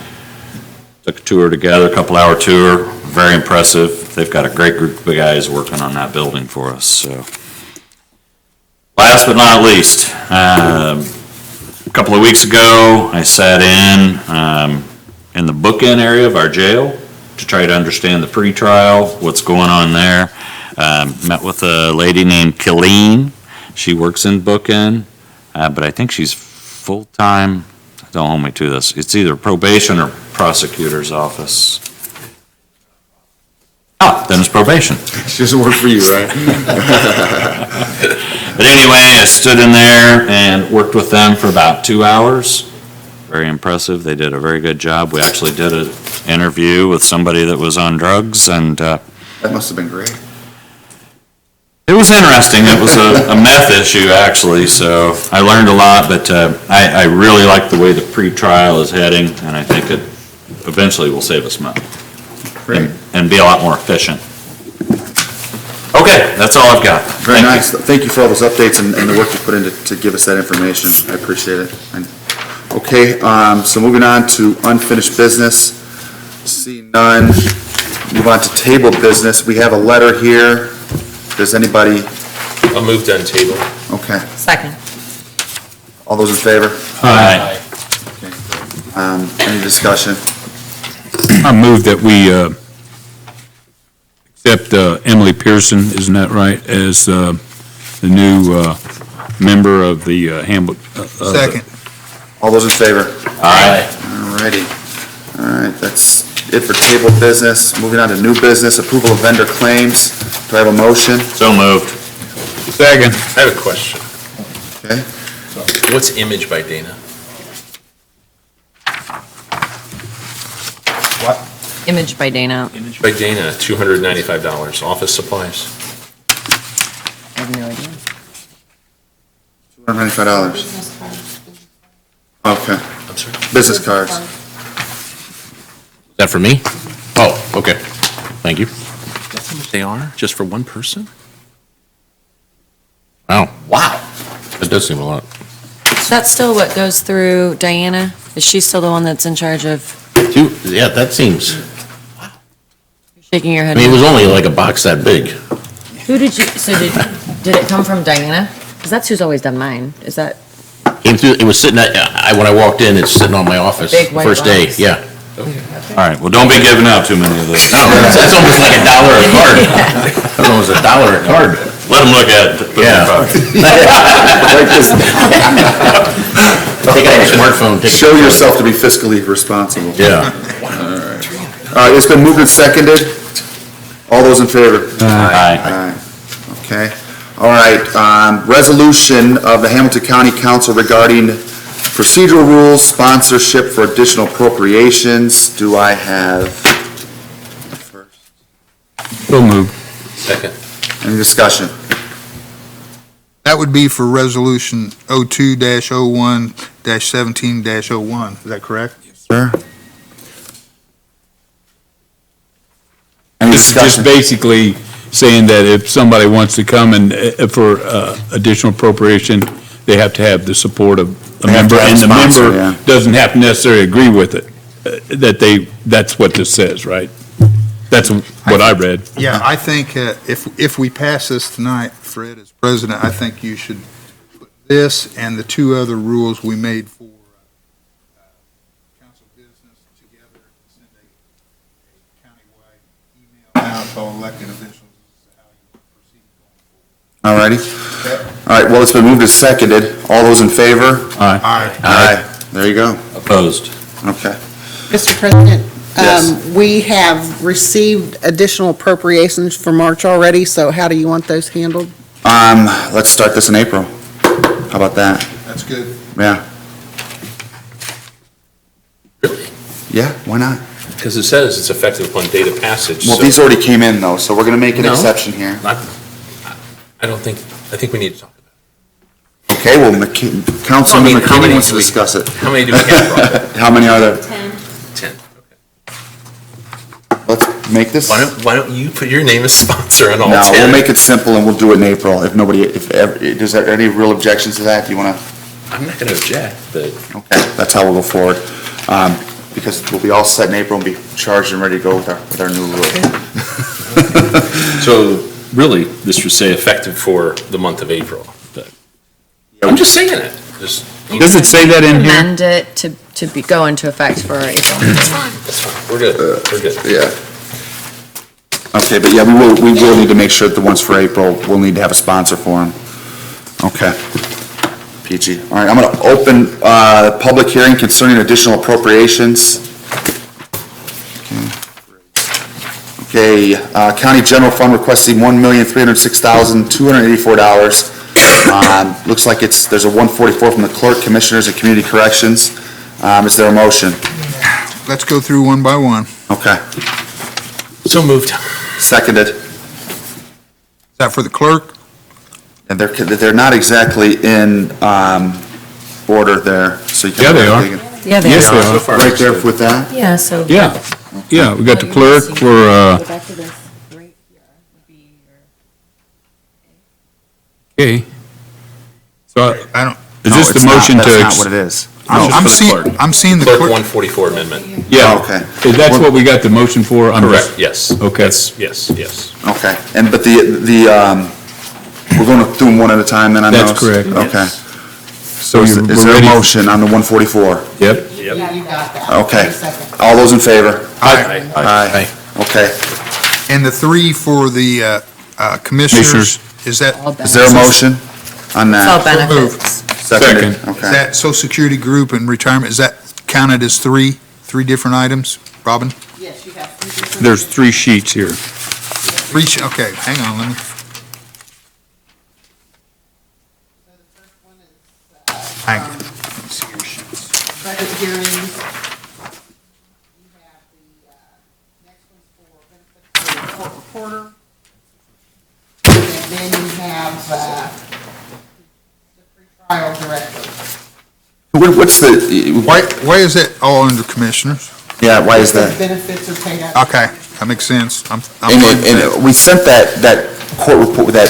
[SPEAKER 2] took a tour together, a couple-hour tour, very impressive. They've got a great group of guys working on that building for us, so. Last but not least, a couple of weeks ago, I sat in the bookend area of our jail to try to understand the pretrial, what's going on there. Met with a lady named Killeen. She works in bookend, but I think she's full-time. Don't hold me to this. It's either probation or prosecutor's office. Oh, then it's probation.
[SPEAKER 3] She doesn't work for you, right?
[SPEAKER 2] But anyway, I stood in there and worked with them for about 2 hours. Very impressive. They did a very good job. We actually did an interview with somebody that was on drugs, and
[SPEAKER 3] That must have been great.
[SPEAKER 2] it was interesting. It was a meth issue, actually, so I learned a lot, but I really like the way the pretrial is heading, and I think it eventually will save us money.
[SPEAKER 3] Great.
[SPEAKER 2] And be a lot more efficient. Okay, that's all I've got.
[SPEAKER 3] Very
[SPEAKER 2] Thank you.
[SPEAKER 3] nice. Thank you for all those updates and the work you put in to give us that information. I appreciate it. Okay, so moving on to unfinished business. See none. Move on to table business. We have a letter here. Does anybody,
[SPEAKER 7] I'll move to table.
[SPEAKER 3] okay.
[SPEAKER 8] Second.
[SPEAKER 3] All those in favor?
[SPEAKER 2] Aye.
[SPEAKER 3] Any discussion?
[SPEAKER 9] I move that we accept Emily Pearson, isn't that right, as the new member of the Hamilton.
[SPEAKER 1] Second.
[SPEAKER 3] All those in favor?
[SPEAKER 2] Aye.
[SPEAKER 3] All righty. All right, that's it for table business. Moving on to new business, approval of vendor claims. Do I have a motion?
[SPEAKER 2] So moved.
[SPEAKER 9] Second.
[SPEAKER 7] I have a question.
[SPEAKER 3] Okay.
[SPEAKER 7] What's Image by Dana?
[SPEAKER 8] Image by Dana.
[SPEAKER 7] Image by Dana, $295, office supplies.
[SPEAKER 8] I have no idea.
[SPEAKER 3] $295. Okay.
[SPEAKER 7] I'm sorry.
[SPEAKER 3] Business cards.
[SPEAKER 12] Is that for me? Oh, okay. Thank you.
[SPEAKER 7] That's how much they are, just for one person?
[SPEAKER 12] Wow. That does seem a lot.
[SPEAKER 8] Is that still what goes through Diana? Is she still the one that's in charge of
[SPEAKER 12] Yeah, that seems,
[SPEAKER 8] Shaking your
[SPEAKER 12] I
[SPEAKER 8] head.
[SPEAKER 12] mean, it was only like a box that big.
[SPEAKER 8] Who did you, so did it come from Diana? Because that's who's always done mine. Is that,
[SPEAKER 12] Came through, it was sitting at, when I walked in, it's sitting on my office,
[SPEAKER 8] Big white
[SPEAKER 12] first day,
[SPEAKER 8] box.
[SPEAKER 12] yeah.
[SPEAKER 2] All right, well, don't be giving out too many of those.
[SPEAKER 12] No, it's almost like $1 a card. It's almost $1 a card.
[SPEAKER 2] Let them look at it.
[SPEAKER 12] Yeah. Take out your smartphone, take.
[SPEAKER 3] Show yourself to be fiscally responsible.
[SPEAKER 12] Yeah.
[SPEAKER 3] All right, it's been moved and seconded. All those in favor?
[SPEAKER 2] Aye.
[SPEAKER 3] Aye. Okay. All right, resolution of the Hamilton County Council regarding procedural rules, sponsorship for additional appropriations. Do I have first?
[SPEAKER 9] So moved.
[SPEAKER 7] Second.
[SPEAKER 3] Any discussion?
[SPEAKER 1] That would be for Resolution 02-01-17-01. Is that correct?
[SPEAKER 3] Sir? Any
[SPEAKER 9] This is just
[SPEAKER 3] discussion?
[SPEAKER 9] basically saying that if somebody wants to come and, for additional appropriation, they have to have the support of a
[SPEAKER 3] They have to
[SPEAKER 9] member,
[SPEAKER 3] have a
[SPEAKER 9] and the
[SPEAKER 3] sponsor,
[SPEAKER 9] member
[SPEAKER 3] yeah.
[SPEAKER 9] doesn't have to necessarily agree with it. That's what this says, right? That's what I read.
[SPEAKER 1] Yeah, I think if we pass this tonight, Fred, as president, I think you should put this and the two other rules we made for council business together, send a countywide email out to all elected officials as to how you proceed going
[SPEAKER 3] All righty.
[SPEAKER 1] forward.
[SPEAKER 3] All right, well, it's been moved and seconded. All those in favor?
[SPEAKER 9] Aye.
[SPEAKER 1] Aye.
[SPEAKER 3] Aye. There you go.
[SPEAKER 2] Opposed.
[SPEAKER 3] Okay.
[SPEAKER 10] Mr. President,
[SPEAKER 3] Yes.
[SPEAKER 10] we have received additional appropriations for March already, so how do you want those handled?
[SPEAKER 3] Let's start this in April. How about that?
[SPEAKER 1] That's good.
[SPEAKER 3] Yeah. Yeah, why not?
[SPEAKER 7] Because it says it's effective upon date of passage,
[SPEAKER 3] Well,
[SPEAKER 7] so
[SPEAKER 3] these already came in though, so we're gonna make an
[SPEAKER 7] No.
[SPEAKER 3] exception here.
[SPEAKER 7] I think we need to talk about
[SPEAKER 3] Okay, well, Councilman
[SPEAKER 7] how
[SPEAKER 3] McKinney
[SPEAKER 7] many
[SPEAKER 3] wants to
[SPEAKER 7] do we-
[SPEAKER 3] discuss it.
[SPEAKER 7] it. How many do we have, Rob?
[SPEAKER 3] How many are there?
[SPEAKER 7] 10. Okay.
[SPEAKER 3] Let's make this.
[SPEAKER 7] Why don't you put your name as sponsor on all 10?
[SPEAKER 3] No, we'll make it simple and we'll do it in April if nobody, is there any real objections to that? Do you wanna?
[SPEAKER 7] I'm not going to object, but
[SPEAKER 3] Okay, that's how we'll go forward. Because we'll be all set in April and be charged and ready to go with our new rule.
[SPEAKER 7] So really, this would say effective for the month of April. But I'm just saying it. Just,
[SPEAKER 9] Does it say that in here?
[SPEAKER 8] amend it to go into effect for April?
[SPEAKER 7] that's fine. We're good. We're good.
[SPEAKER 3] Yeah. Okay, but yeah, we will need to make sure that the ones for April, we'll need to have a sponsor for them. Okay. Peachy. All right, I'm going to open the public hearing concerning additional appropriations. Okay, County General Fund requesting $1,306,284. Looks like there's a 144 from the clerk, commissioners, and community corrections. Is there a motion?
[SPEAKER 1] Let's go through one by one.
[SPEAKER 3] Okay,
[SPEAKER 7] So moved.
[SPEAKER 3] seconded.
[SPEAKER 1] Is that for the clerk?
[SPEAKER 3] And they're not exactly in order there, so you can.
[SPEAKER 9] Yeah, they are.
[SPEAKER 8] Yeah, they
[SPEAKER 9] Yes,
[SPEAKER 8] are.
[SPEAKER 9] they
[SPEAKER 7] So
[SPEAKER 9] are.
[SPEAKER 7] far,
[SPEAKER 3] Right there with that?
[SPEAKER 8] Yeah, so.
[SPEAKER 9] Yeah, yeah, we got the clerk for, okay. So
[SPEAKER 1] I don't,
[SPEAKER 9] is
[SPEAKER 3] No,
[SPEAKER 9] this the
[SPEAKER 3] it's not.
[SPEAKER 9] motion to?
[SPEAKER 3] That's not what it is.
[SPEAKER 1] I'm
[SPEAKER 7] for the
[SPEAKER 1] seeing,
[SPEAKER 7] clerk.
[SPEAKER 1] I'm seeing the
[SPEAKER 7] Clerk
[SPEAKER 1] clerk.
[SPEAKER 7] 144 amendment.
[SPEAKER 9] Yeah,
[SPEAKER 3] Okay.
[SPEAKER 9] that's what we got the motion for? I'm just-
[SPEAKER 7] Correct, yes.
[SPEAKER 9] Okay.
[SPEAKER 7] Yes, yes, yes.
[SPEAKER 3] Okay, but we're going through them one at a time then on those?
[SPEAKER 9] That's correct.
[SPEAKER 3] Okay.
[SPEAKER 9] So
[SPEAKER 3] Is
[SPEAKER 9] we're
[SPEAKER 3] there a
[SPEAKER 9] ready?
[SPEAKER 3] motion on the 144?
[SPEAKER 9] Yep.
[SPEAKER 10] Yeah, you got that.
[SPEAKER 3] Okay.
[SPEAKER 10] Second.
[SPEAKER 3] All those in favor?
[SPEAKER 7] Aye.
[SPEAKER 3] Aye. Okay.
[SPEAKER 1] And the three for the commissioners, is that,
[SPEAKER 3] Is there a motion on
[SPEAKER 8] It's all
[SPEAKER 3] that?
[SPEAKER 8] benefits.
[SPEAKER 3] Seconded.
[SPEAKER 9] Second.
[SPEAKER 1] is
[SPEAKER 3] Okay.
[SPEAKER 1] that social security group and retirement, is that counted as three different items? Robin?
[SPEAKER 10] Yes, you have three different.
[SPEAKER 9] There's 3 sheets here.
[SPEAKER 1] Okay, hang on, let me, hang on. Let me see your sheets.
[SPEAKER 10] Budget hearings. You have the, next one's for benefits for the court reporter. And then you have, the pretrial director.
[SPEAKER 3] What's the,
[SPEAKER 1] Why is that all under commissioners?
[SPEAKER 3] yeah, why is
[SPEAKER 10] The
[SPEAKER 3] that?
[SPEAKER 10] benefits are paid out.
[SPEAKER 1] Okay, that makes sense. I'm
[SPEAKER 3] And,
[SPEAKER 1] fine with that.
[SPEAKER 3] and we sent that court report, that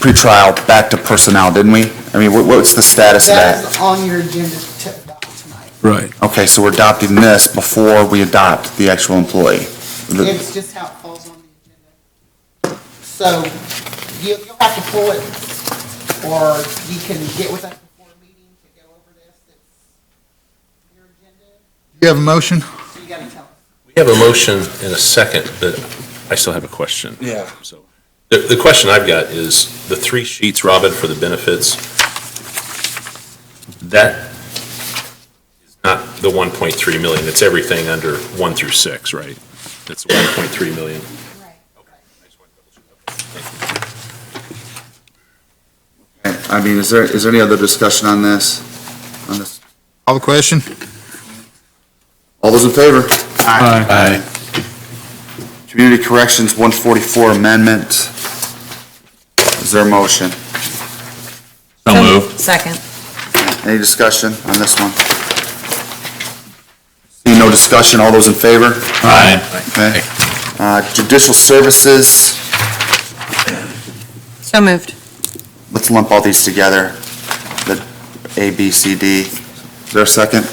[SPEAKER 3] pretrial back to personnel, didn't we? I mean, what's the status of that?
[SPEAKER 10] That is on your agenda tonight.
[SPEAKER 9] Right.
[SPEAKER 3] Okay, so we're adopting this before we adopt the actual employee.
[SPEAKER 10] It's just how it falls on the agenda. So you'll have to pull it, or you can get with us before a meeting to go over this. It's your agenda,
[SPEAKER 1] You have a motion?
[SPEAKER 10] so you gotta tell us.
[SPEAKER 7] We have a motion and a second, but I still have a question.
[SPEAKER 3] Yeah.
[SPEAKER 7] So the question I've got is the 3 sheets, Robin, for the benefits, that is not the 1.3 million. It's everything under 1 through 6, right? That's 1.3 million.
[SPEAKER 10] Right.
[SPEAKER 7] Okay. I just wanted to double check.
[SPEAKER 3] I mean, is there any other discussion on this? On this?
[SPEAKER 1] Call the question?
[SPEAKER 3] All those in favor?
[SPEAKER 9] Aye.
[SPEAKER 3] Community Corrections 144 Amendment. Is there a motion?
[SPEAKER 12] So moved.
[SPEAKER 8] Second.
[SPEAKER 3] Any discussion on this one? Seeing no discussion, all those in favor?
[SPEAKER 12] Aye.
[SPEAKER 3] Okay. Judicial Services,
[SPEAKER 8] So moved.
[SPEAKER 3] let's lump all these together, the A, B, C, D. Is there a second?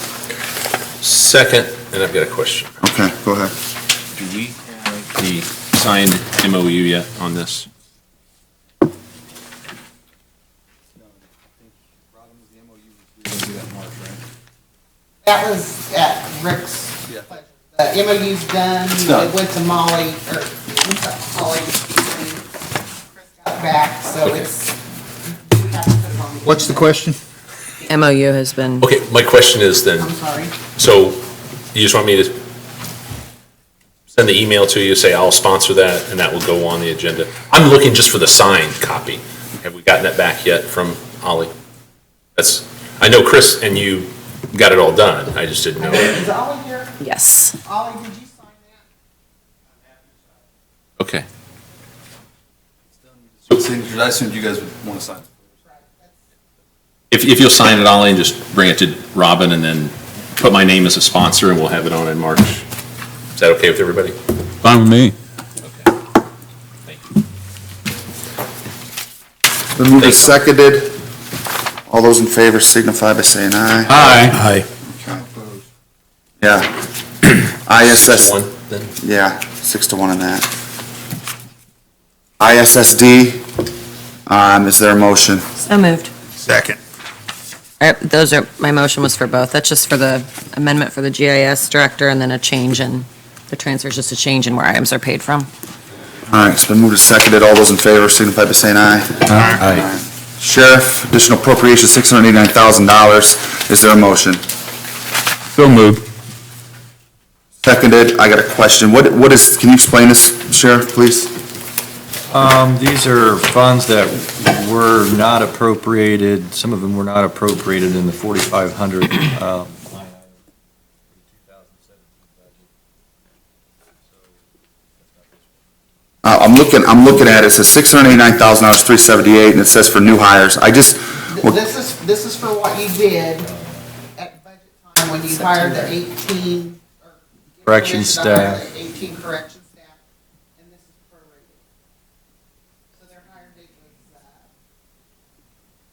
[SPEAKER 7] Second, and I've got a question.
[SPEAKER 3] Okay, go ahead.
[SPEAKER 7] Do we have the signed MOU yet on this?
[SPEAKER 10] That was at Rick's pleasure. The MOU's done, it went to Molly, or, went to Holly, Chris got back, so it's, we have to put it on the.
[SPEAKER 1] What's the question?
[SPEAKER 8] MOU has been,
[SPEAKER 7] Okay, my question is then,
[SPEAKER 10] I'm sorry.
[SPEAKER 7] so you just want me to send the email to you, say I'll sponsor that, and that will go on the agenda? I'm looking just for the signed copy. Have we gotten it back yet from Ollie? That's, I know Chris and you got it all done, I just didn't know.
[SPEAKER 10] Is Ollie here?
[SPEAKER 8] yes.
[SPEAKER 10] Ollie, did you sign that?
[SPEAKER 7] Okay.
[SPEAKER 11] Signatures, I assumed you guys would want to sign.
[SPEAKER 7] If you'll sign it, Ollie, and just bring it to Robin, and then put my name as a sponsor, and we'll have it on in March. Is that okay with everybody?
[SPEAKER 9] Fine with me.
[SPEAKER 7] Thank you.
[SPEAKER 3] Been moved and seconded. All those in favor signify by saying aye.
[SPEAKER 9] Aye.
[SPEAKER 3] Yeah. ISS,
[SPEAKER 7] One, then?
[SPEAKER 3] yeah, 6-1 on that. ISSD, is there a motion?
[SPEAKER 8] So moved.
[SPEAKER 1] Second.
[SPEAKER 8] Those are, my motion was for both. That's just for the amendment for the GIS director, and then a change in, the transfer is just a change in where items are paid from.
[SPEAKER 3] All right, it's been moved and seconded. All those in favor signify by saying aye.
[SPEAKER 11] Aye.
[SPEAKER 3] Sheriff, additional appropriation, $689,000. Is there a motion?
[SPEAKER 9] So moved.
[SPEAKER 3] Seconded. I got a question. What is, can you explain this, Sheriff, please?
[SPEAKER 6] These are funds that were not appropriated, some of them were not appropriated in the 4,500 line item.
[SPEAKER 3] I'm looking at it. It says $689,000, $378, and it says for new hires. I just, well,
[SPEAKER 10] This is for what you did at budget time when you hired the 18. or
[SPEAKER 6] Corrections
[SPEAKER 10] permission to hire
[SPEAKER 6] staff.
[SPEAKER 10] the 18 correction staff, and this is prorated. So their hire date was,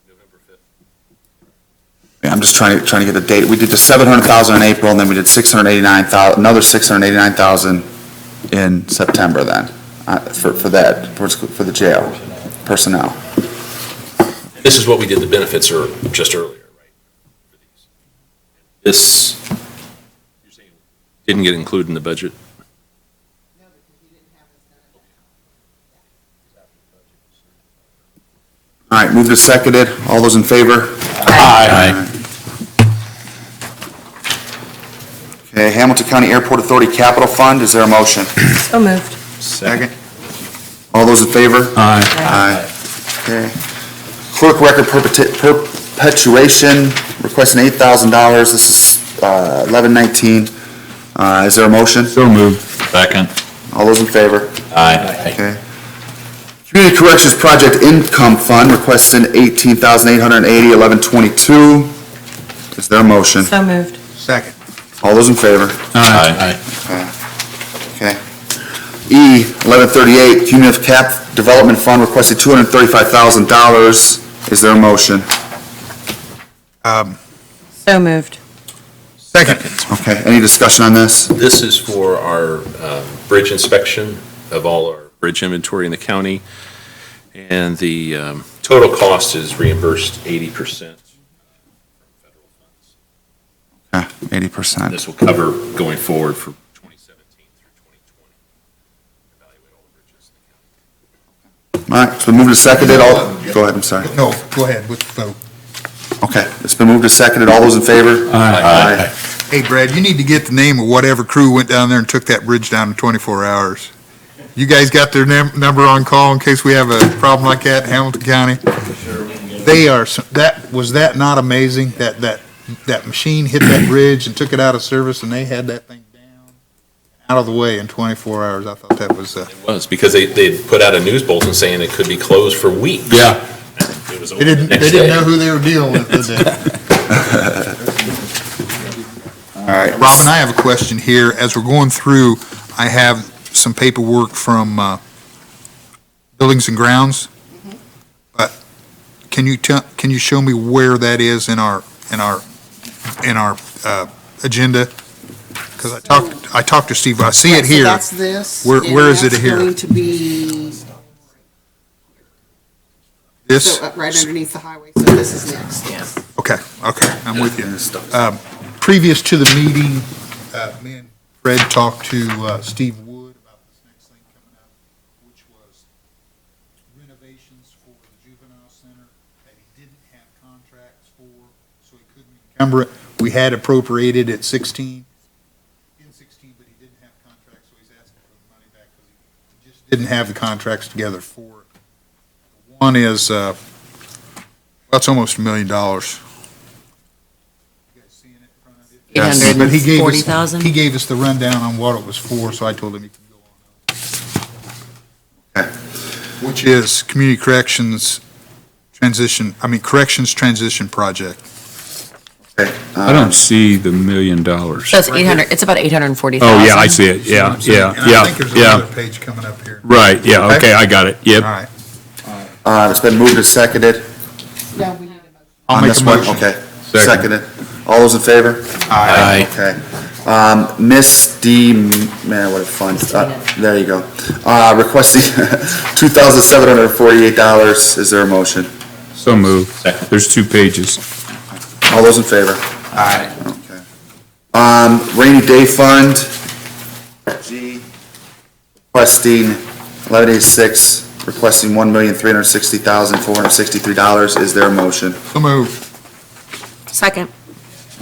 [SPEAKER 7] November 5th.
[SPEAKER 3] I'm just trying to get the date. We did the $700,000 in April, and then we did $689,000, another $689,000 in September then, for that, for the jail personnel.
[SPEAKER 7] This is what we did, the benefits are just earlier, right? For these. This, you're saying, didn't get included in the budget?
[SPEAKER 10] no, because you didn't have this done.
[SPEAKER 3] All right, moved and seconded. All those in favor?
[SPEAKER 9] Aye.
[SPEAKER 3] Okay, Hamilton County Airport Authority Capital Fund, is there a motion?
[SPEAKER 8] So moved.
[SPEAKER 1] Second.
[SPEAKER 3] All those in favor?
[SPEAKER 9] Aye.
[SPEAKER 3] Aye. Okay. Clerk record perpetuation, requesting $8,000. This is 1119. Is there a motion?
[SPEAKER 9] So moved.
[SPEAKER 12] Second.
[SPEAKER 3] All those in favor?
[SPEAKER 12] Aye.
[SPEAKER 3] Okay. Community Corrections Project Income Fund, requesting $18,880, 1122. Is there a motion?
[SPEAKER 8] So moved.
[SPEAKER 1] Second.
[SPEAKER 3] All those in favor?
[SPEAKER 12] Aye.
[SPEAKER 3] Okay. E, 1138, Cumulative Cap Development Fund, requesting $235,000. Is there a motion?
[SPEAKER 8] So moved.
[SPEAKER 1] Second.
[SPEAKER 3] Okay, any discussion on this?
[SPEAKER 7] This is for our bridge inspection of all our bridge inventory in the county. And the total cost is reimbursed 80%.
[SPEAKER 3] Okay, 80%.
[SPEAKER 7] This will cover going forward for 2017 through 2020. Evaluate all the bridges in the county.
[SPEAKER 3] All right, it's been moved and seconded, all, go ahead, I'm sorry.
[SPEAKER 1] No, go ahead with the vote.
[SPEAKER 3] Okay, it's been moved and seconded, all those in favor? Aye.
[SPEAKER 1] Hey, Brad, you need to get the name of whatever crew went down there and took that bridge down in 24 hours. You guys got their number on call in case we have a problem like that in Hamilton County? They are, was that not amazing? That machine hit that bridge and took it out of service, and they had that thing down, out of the way in 24 hours. I thought that was,
[SPEAKER 7] It was, because they put out a news bulletin saying it could be closed for weeks.
[SPEAKER 9] Yeah.
[SPEAKER 7] It was
[SPEAKER 1] they
[SPEAKER 7] open the
[SPEAKER 1] didn't
[SPEAKER 7] next day.
[SPEAKER 1] know who they were dealing with, did they?
[SPEAKER 3] All right.
[SPEAKER 1] Robin, I have a question here. As we're going through, I have some paperwork from Buildings and Grounds. But can you show me where that is in our agenda? Because I talked to Steve, I see it
[SPEAKER 10] So
[SPEAKER 1] here.
[SPEAKER 10] that's this.
[SPEAKER 1] Where is it
[SPEAKER 10] and
[SPEAKER 1] here?
[SPEAKER 10] That's going to be,
[SPEAKER 1] This?
[SPEAKER 10] so right underneath the highway, so this is next, yes.
[SPEAKER 1] Okay, I'm with you. Previous to the meeting, me and Fred talked to Steve Wood about this next thing coming up, which was renovations for the juvenile center that he didn't have contracts for, so he couldn't encumber it. We had appropriated at 16, but he didn't have contracts, so he's asking for the money back because he just didn't have the contracts together for it. One is, well, it's almost $1 million.
[SPEAKER 3] Yes.
[SPEAKER 1] But he gave us-
[SPEAKER 8] 840,000?
[SPEAKER 1] He gave us the rundown on what it was for, so I told him he could go on.
[SPEAKER 3] Okay.
[SPEAKER 1] Which is Community Corrections Corrections Transition Project.
[SPEAKER 3] Okay,
[SPEAKER 9] I don't see the $1 million. Oh,
[SPEAKER 8] So it's 800, it's about 840,000.
[SPEAKER 9] yeah, I see it, yeah, yeah,
[SPEAKER 1] And I
[SPEAKER 9] yeah,
[SPEAKER 1] think there's
[SPEAKER 9] yeah.
[SPEAKER 1] another page coming up here.
[SPEAKER 9] Right, yeah, okay, I got it,
[SPEAKER 1] All
[SPEAKER 9] yep.
[SPEAKER 1] right.
[SPEAKER 3] it's been moved and seconded
[SPEAKER 10] No, we need a motion.
[SPEAKER 1] I'll
[SPEAKER 3] on
[SPEAKER 1] make
[SPEAKER 3] this
[SPEAKER 1] a
[SPEAKER 3] one?
[SPEAKER 1] motion.
[SPEAKER 3] Okay,
[SPEAKER 9] Second.
[SPEAKER 3] seconded. All those in favor?
[SPEAKER 12] Aye.
[SPEAKER 3] Okay. Miss D, man, what a fun, there you go. Requesting $2,748. Is there a motion?
[SPEAKER 9] So moved.
[SPEAKER 7] Second.
[SPEAKER 9] There's 2 pages.
[SPEAKER 3] All those in favor?
[SPEAKER 1] Aye.
[SPEAKER 3] Okay. Rainy day fund, G, requesting 1186, requesting $1,360,463. Is there a motion?
[SPEAKER 1] So move.
[SPEAKER 8] Second.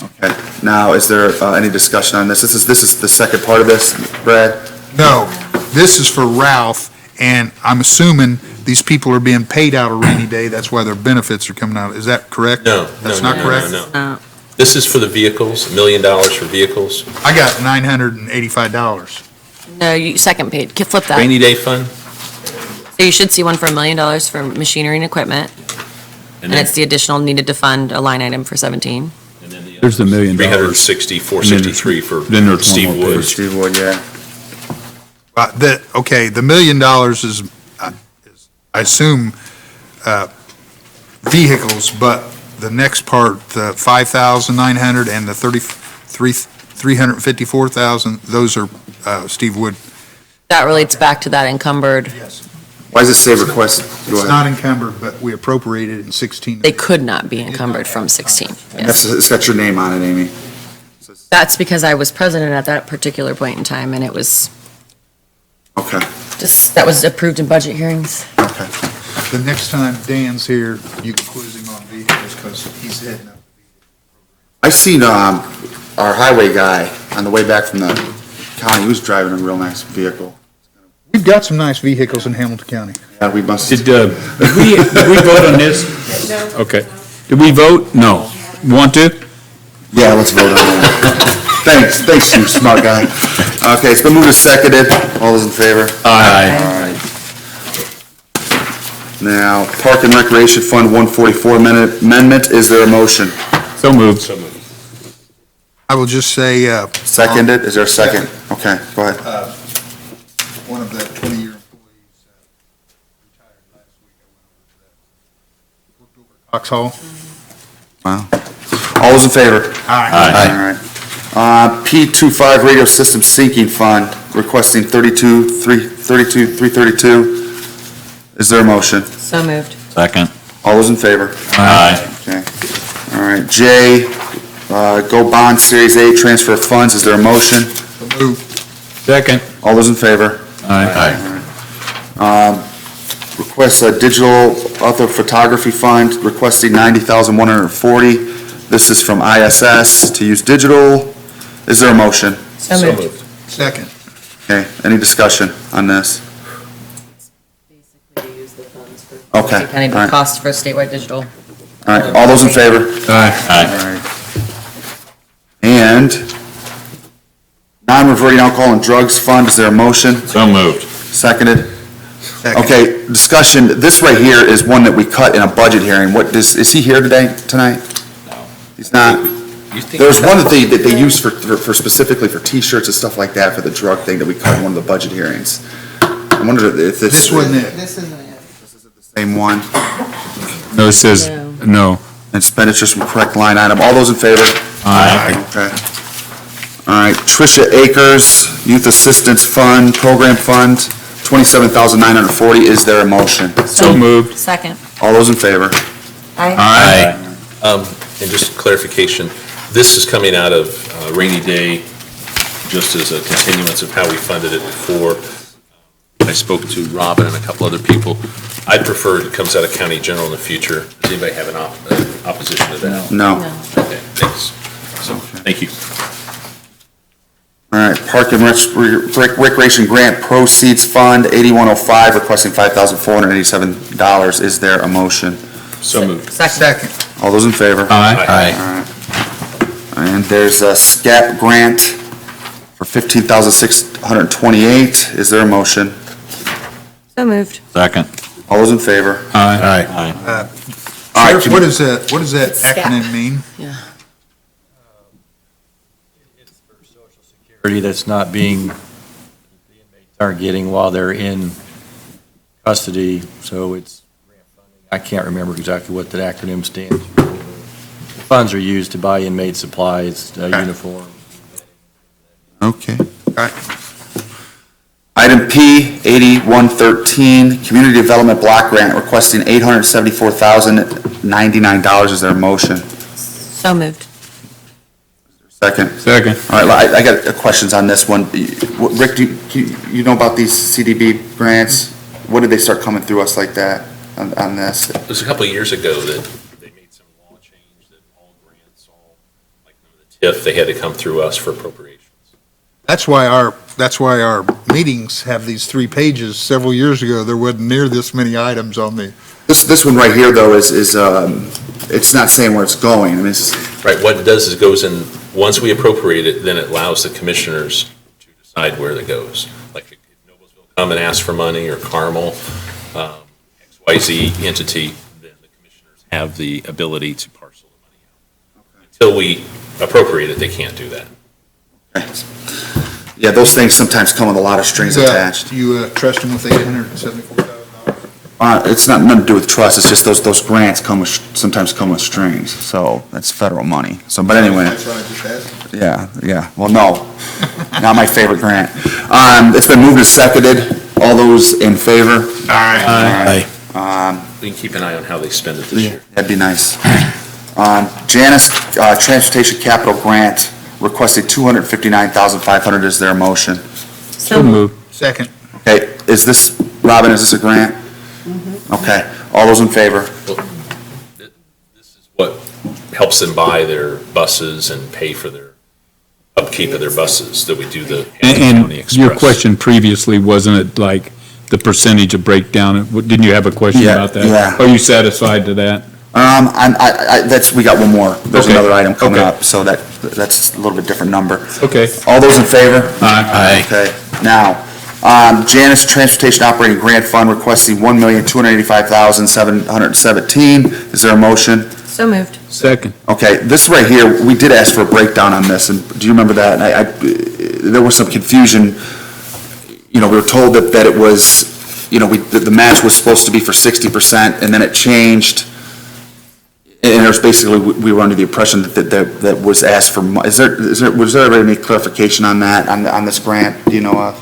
[SPEAKER 3] Okay. Now, is there any discussion on this? This is the second part of this, Brad?
[SPEAKER 1] No, this is for Ralph, and I'm assuming these people are being paid out of rainy day, that's why their benefits are coming out. Is that correct?
[SPEAKER 7] No,
[SPEAKER 1] That's
[SPEAKER 7] no,
[SPEAKER 1] not
[SPEAKER 7] no,
[SPEAKER 1] correct?
[SPEAKER 7] no,
[SPEAKER 8] Uh,
[SPEAKER 7] This is for the vehicles, $1 million for vehicles.
[SPEAKER 1] I got $985.
[SPEAKER 8] No, second page, flip that.
[SPEAKER 7] Rainy day fund.
[SPEAKER 8] So you should see one for $1 million for machinery and equipment, and
[SPEAKER 7] then-
[SPEAKER 8] it's the additional needed to fund a line item for 17.
[SPEAKER 7] and then the
[SPEAKER 9] There's the $1 million.
[SPEAKER 7] 360, 463 for
[SPEAKER 9] Then there's
[SPEAKER 7] Steve
[SPEAKER 9] one more
[SPEAKER 7] Wood.
[SPEAKER 9] page.
[SPEAKER 3] Steve Wood, yeah.
[SPEAKER 1] The $1 million is, I assume, vehicles, but the next part, the 5,900 and the 354,000, those are Steve Wood.
[SPEAKER 8] That relates back to that encumbered,
[SPEAKER 1] Yes.
[SPEAKER 3] Why does it say request? Go
[SPEAKER 1] It's
[SPEAKER 3] ahead.
[SPEAKER 1] not encumbered, but we appropriated it in 16.
[SPEAKER 8] they could not be encumbered from 16. Yes.
[SPEAKER 3] It's got your name on it, Amy.
[SPEAKER 8] That's because I was president at that particular point in time, and it was
[SPEAKER 3] Okay,
[SPEAKER 8] just, that was approved in budget hearings.
[SPEAKER 3] okay.
[SPEAKER 1] The next time Dan's here, you can quiz him on vehicles, because he's heading up.
[SPEAKER 3] I seen, our highway guy on the way back from the county, he was driving a real nice vehicle.
[SPEAKER 1] We've got some nice vehicles in Hamilton County.
[SPEAKER 3] Yeah, we must.
[SPEAKER 9] Did we vote on this? Okay. Did we vote? No. Want to?
[SPEAKER 3] Yeah, let's vote on that. Thanks, you smart guy. Okay, it's been moved and seconded. All those in favor?
[SPEAKER 9] Aye.
[SPEAKER 3] All right. Now, Park and Recreation Fund 144 amendment, is there a motion?
[SPEAKER 9] So moved.
[SPEAKER 1] I will just say,
[SPEAKER 3] Seconded, is there a second? Okay, go ahead.
[SPEAKER 1] one of the 20-year employees retired last week. I went over to that. Worked over at Cox Hall.
[SPEAKER 3] Wow. All those in favor?
[SPEAKER 1] Aye.
[SPEAKER 3] All right. P25 Radio System Sinking Fund, requesting 332. Is there a motion?
[SPEAKER 8] So moved.
[SPEAKER 2] Second.
[SPEAKER 3] All those in favor?
[SPEAKER 2] Aye.
[SPEAKER 3] Okay. All right, J, Go Bond Series A, transfer of funds, is there a motion?
[SPEAKER 1] So moved.
[SPEAKER 9] Second.
[SPEAKER 3] All those in favor?
[SPEAKER 9] Aye.
[SPEAKER 3] Request a digital author photography fund, requesting $90,140. This is from ISS to use digital. Is there a motion?
[SPEAKER 8] So moved.
[SPEAKER 1] Second.
[SPEAKER 3] Okay, any discussion on this?
[SPEAKER 8] Basically, use the funds for.
[SPEAKER 3] Okay,
[SPEAKER 8] Kind
[SPEAKER 3] all right.
[SPEAKER 8] of cost for statewide digital.
[SPEAKER 3] All right, all those in favor?
[SPEAKER 9] Aye.
[SPEAKER 2] Aye.
[SPEAKER 3] And non-reverting alcohol and drugs fund, is there a motion?
[SPEAKER 2] So moved.
[SPEAKER 3] Seconded?
[SPEAKER 1] Second.
[SPEAKER 3] Okay, discussion, this right here is one that we cut in a budget hearing. Is he here tonight?
[SPEAKER 2] No.
[SPEAKER 3] He's not?
[SPEAKER 7] You think-
[SPEAKER 3] There was one that they use for specifically for T-shirts and stuff like that for the drug thing that we cut in one of the budget hearings. I wonder if this.
[SPEAKER 1] This wasn't it.
[SPEAKER 10] This isn't it.
[SPEAKER 3] Same one.
[SPEAKER 9] No, it says, no.
[SPEAKER 3] Expenditures from correct line item. All those in favor?
[SPEAKER 9] Aye.
[SPEAKER 3] Okay. All right, Tricia Akers, Youth Assistance Fund, Program Fund, $27,940. Is there a motion?
[SPEAKER 9] So moved.
[SPEAKER 8] Second.
[SPEAKER 3] All those in favor?
[SPEAKER 9] Aye.
[SPEAKER 7] And just clarification, this is coming out of rainy day, just as a continuance of how we funded it before. I spoke to Robin and a couple other people. I'd prefer it comes out of county general in the future. Does anybody have an opposition to that?
[SPEAKER 3] No.
[SPEAKER 7] Okay, thanks. So, thank you.
[SPEAKER 3] All right, Park and Recreation Grant Proceeds Fund, 8105, requesting $5,487. Is there a motion?
[SPEAKER 7] So moved.
[SPEAKER 4] Second.
[SPEAKER 3] All those in favor?
[SPEAKER 9] Aye.
[SPEAKER 3] And there's a SCAP grant for $15,628. Is there a motion?
[SPEAKER 8] So moved.
[SPEAKER 2] Second.
[SPEAKER 3] All those in favor?
[SPEAKER 9] Aye.
[SPEAKER 2] Aye.
[SPEAKER 3] All right,
[SPEAKER 1] Sheriff, what is that acronym mean?
[SPEAKER 8] Yeah.
[SPEAKER 6] Security that's not being, the inmates aren't getting while they're in custody, so it's, I can't remember exactly what that acronym stands for. Funds are used to buy inmate supplies, uniform.
[SPEAKER 3] Okay. All right. Item P, 8113, Community Development Block Grant, requesting $874,099. Is there a motion?
[SPEAKER 8] So moved.
[SPEAKER 3] Second.
[SPEAKER 9] Second.
[SPEAKER 3] All right, I got questions on this one. Rick, do you know about these CDB grants? When did they start coming through us like that on this?
[SPEAKER 7] It was a couple of years ago that they made some law change that all grants, like the TIF, they had to come through us for appropriations.
[SPEAKER 1] That's why our meetings have these 3 pages. Several years ago, there wasn't near this many items on the.
[SPEAKER 3] This one right here, though, is it's not saying where it's going. I mean, it's,
[SPEAKER 7] Right, what it does is it goes in, once we appropriate it, then it allows the commissioners to decide where it goes. Like if Noblesville come and ask for money, or Carmel, XYZ entity, then the commissioners have the ability to parcel the money out. Until we appropriate it, they can't do that.
[SPEAKER 3] yeah, those things sometimes come with a lot of strings attached.
[SPEAKER 1] You trust them with $874,000?
[SPEAKER 3] It's not nothing to do with trust, it's just those grants sometimes come with strings, so that's federal money. So, but anyway,
[SPEAKER 1] That's what I just asked.
[SPEAKER 3] yeah, well, no, not my favorite grant. It's been moved and seconded, all those in favor?
[SPEAKER 9] Aye.
[SPEAKER 7] We can keep an eye on how they spend it this year.
[SPEAKER 3] That'd be nice. Janus Transportation Capital Grant, requested $259,500, is there a motion?
[SPEAKER 9] So moved.
[SPEAKER 1] Second.
[SPEAKER 3] Okay, Robin, is this a grant? Okay, all those in favor?
[SPEAKER 7] Well, this is what helps them buy their buses and pay for their upkeep of their buses, that we do the Hamilton County
[SPEAKER 9] And
[SPEAKER 7] Express.
[SPEAKER 9] your question previously, wasn't it like the percentage of breakdown? Didn't you have a question
[SPEAKER 3] Yeah,
[SPEAKER 9] about that?
[SPEAKER 3] yeah.
[SPEAKER 9] Are you satisfied to that?
[SPEAKER 3] We got one more. There's
[SPEAKER 9] Okay,
[SPEAKER 3] another item coming
[SPEAKER 9] okay.
[SPEAKER 3] up, so that's a little bit different number.
[SPEAKER 9] Okay.
[SPEAKER 3] All those in favor?
[SPEAKER 9] Aye.
[SPEAKER 3] Okay, now, Janus Transportation Operating Grant Fund requesting $1,285,717. Is there a motion?
[SPEAKER 8] So moved.
[SPEAKER 9] Second.
[SPEAKER 3] Okay, this right here, we did ask for a breakdown on this, and do you remember that? And there was some confusion. We were told that it was, that the match was supposed to be for 60%, and then it changed. And there's basically, we were under the impression that was asked for, was there any clarification on that, on this grant, do you know of?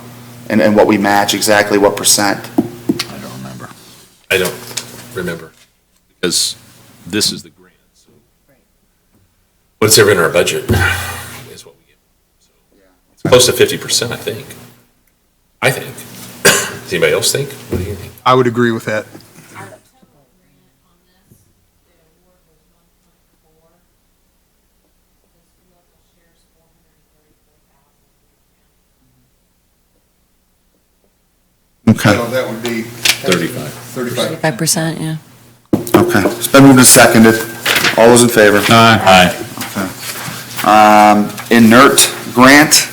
[SPEAKER 3] And what we match exactly, what percent?
[SPEAKER 6] I don't remember.
[SPEAKER 7] I don't remember, because this is the grant, so. What's ever in our budget is what we get. So it's close to 50%, I think. Does anybody else think? What do you think?
[SPEAKER 1] I would agree with that.
[SPEAKER 3] Okay,
[SPEAKER 1] So that would be
[SPEAKER 7] 35.
[SPEAKER 1] 35.
[SPEAKER 8] 5%, yeah.
[SPEAKER 3] okay. It's been moved and seconded. All those in favor?
[SPEAKER 6] Aye.
[SPEAKER 3] Inert grant,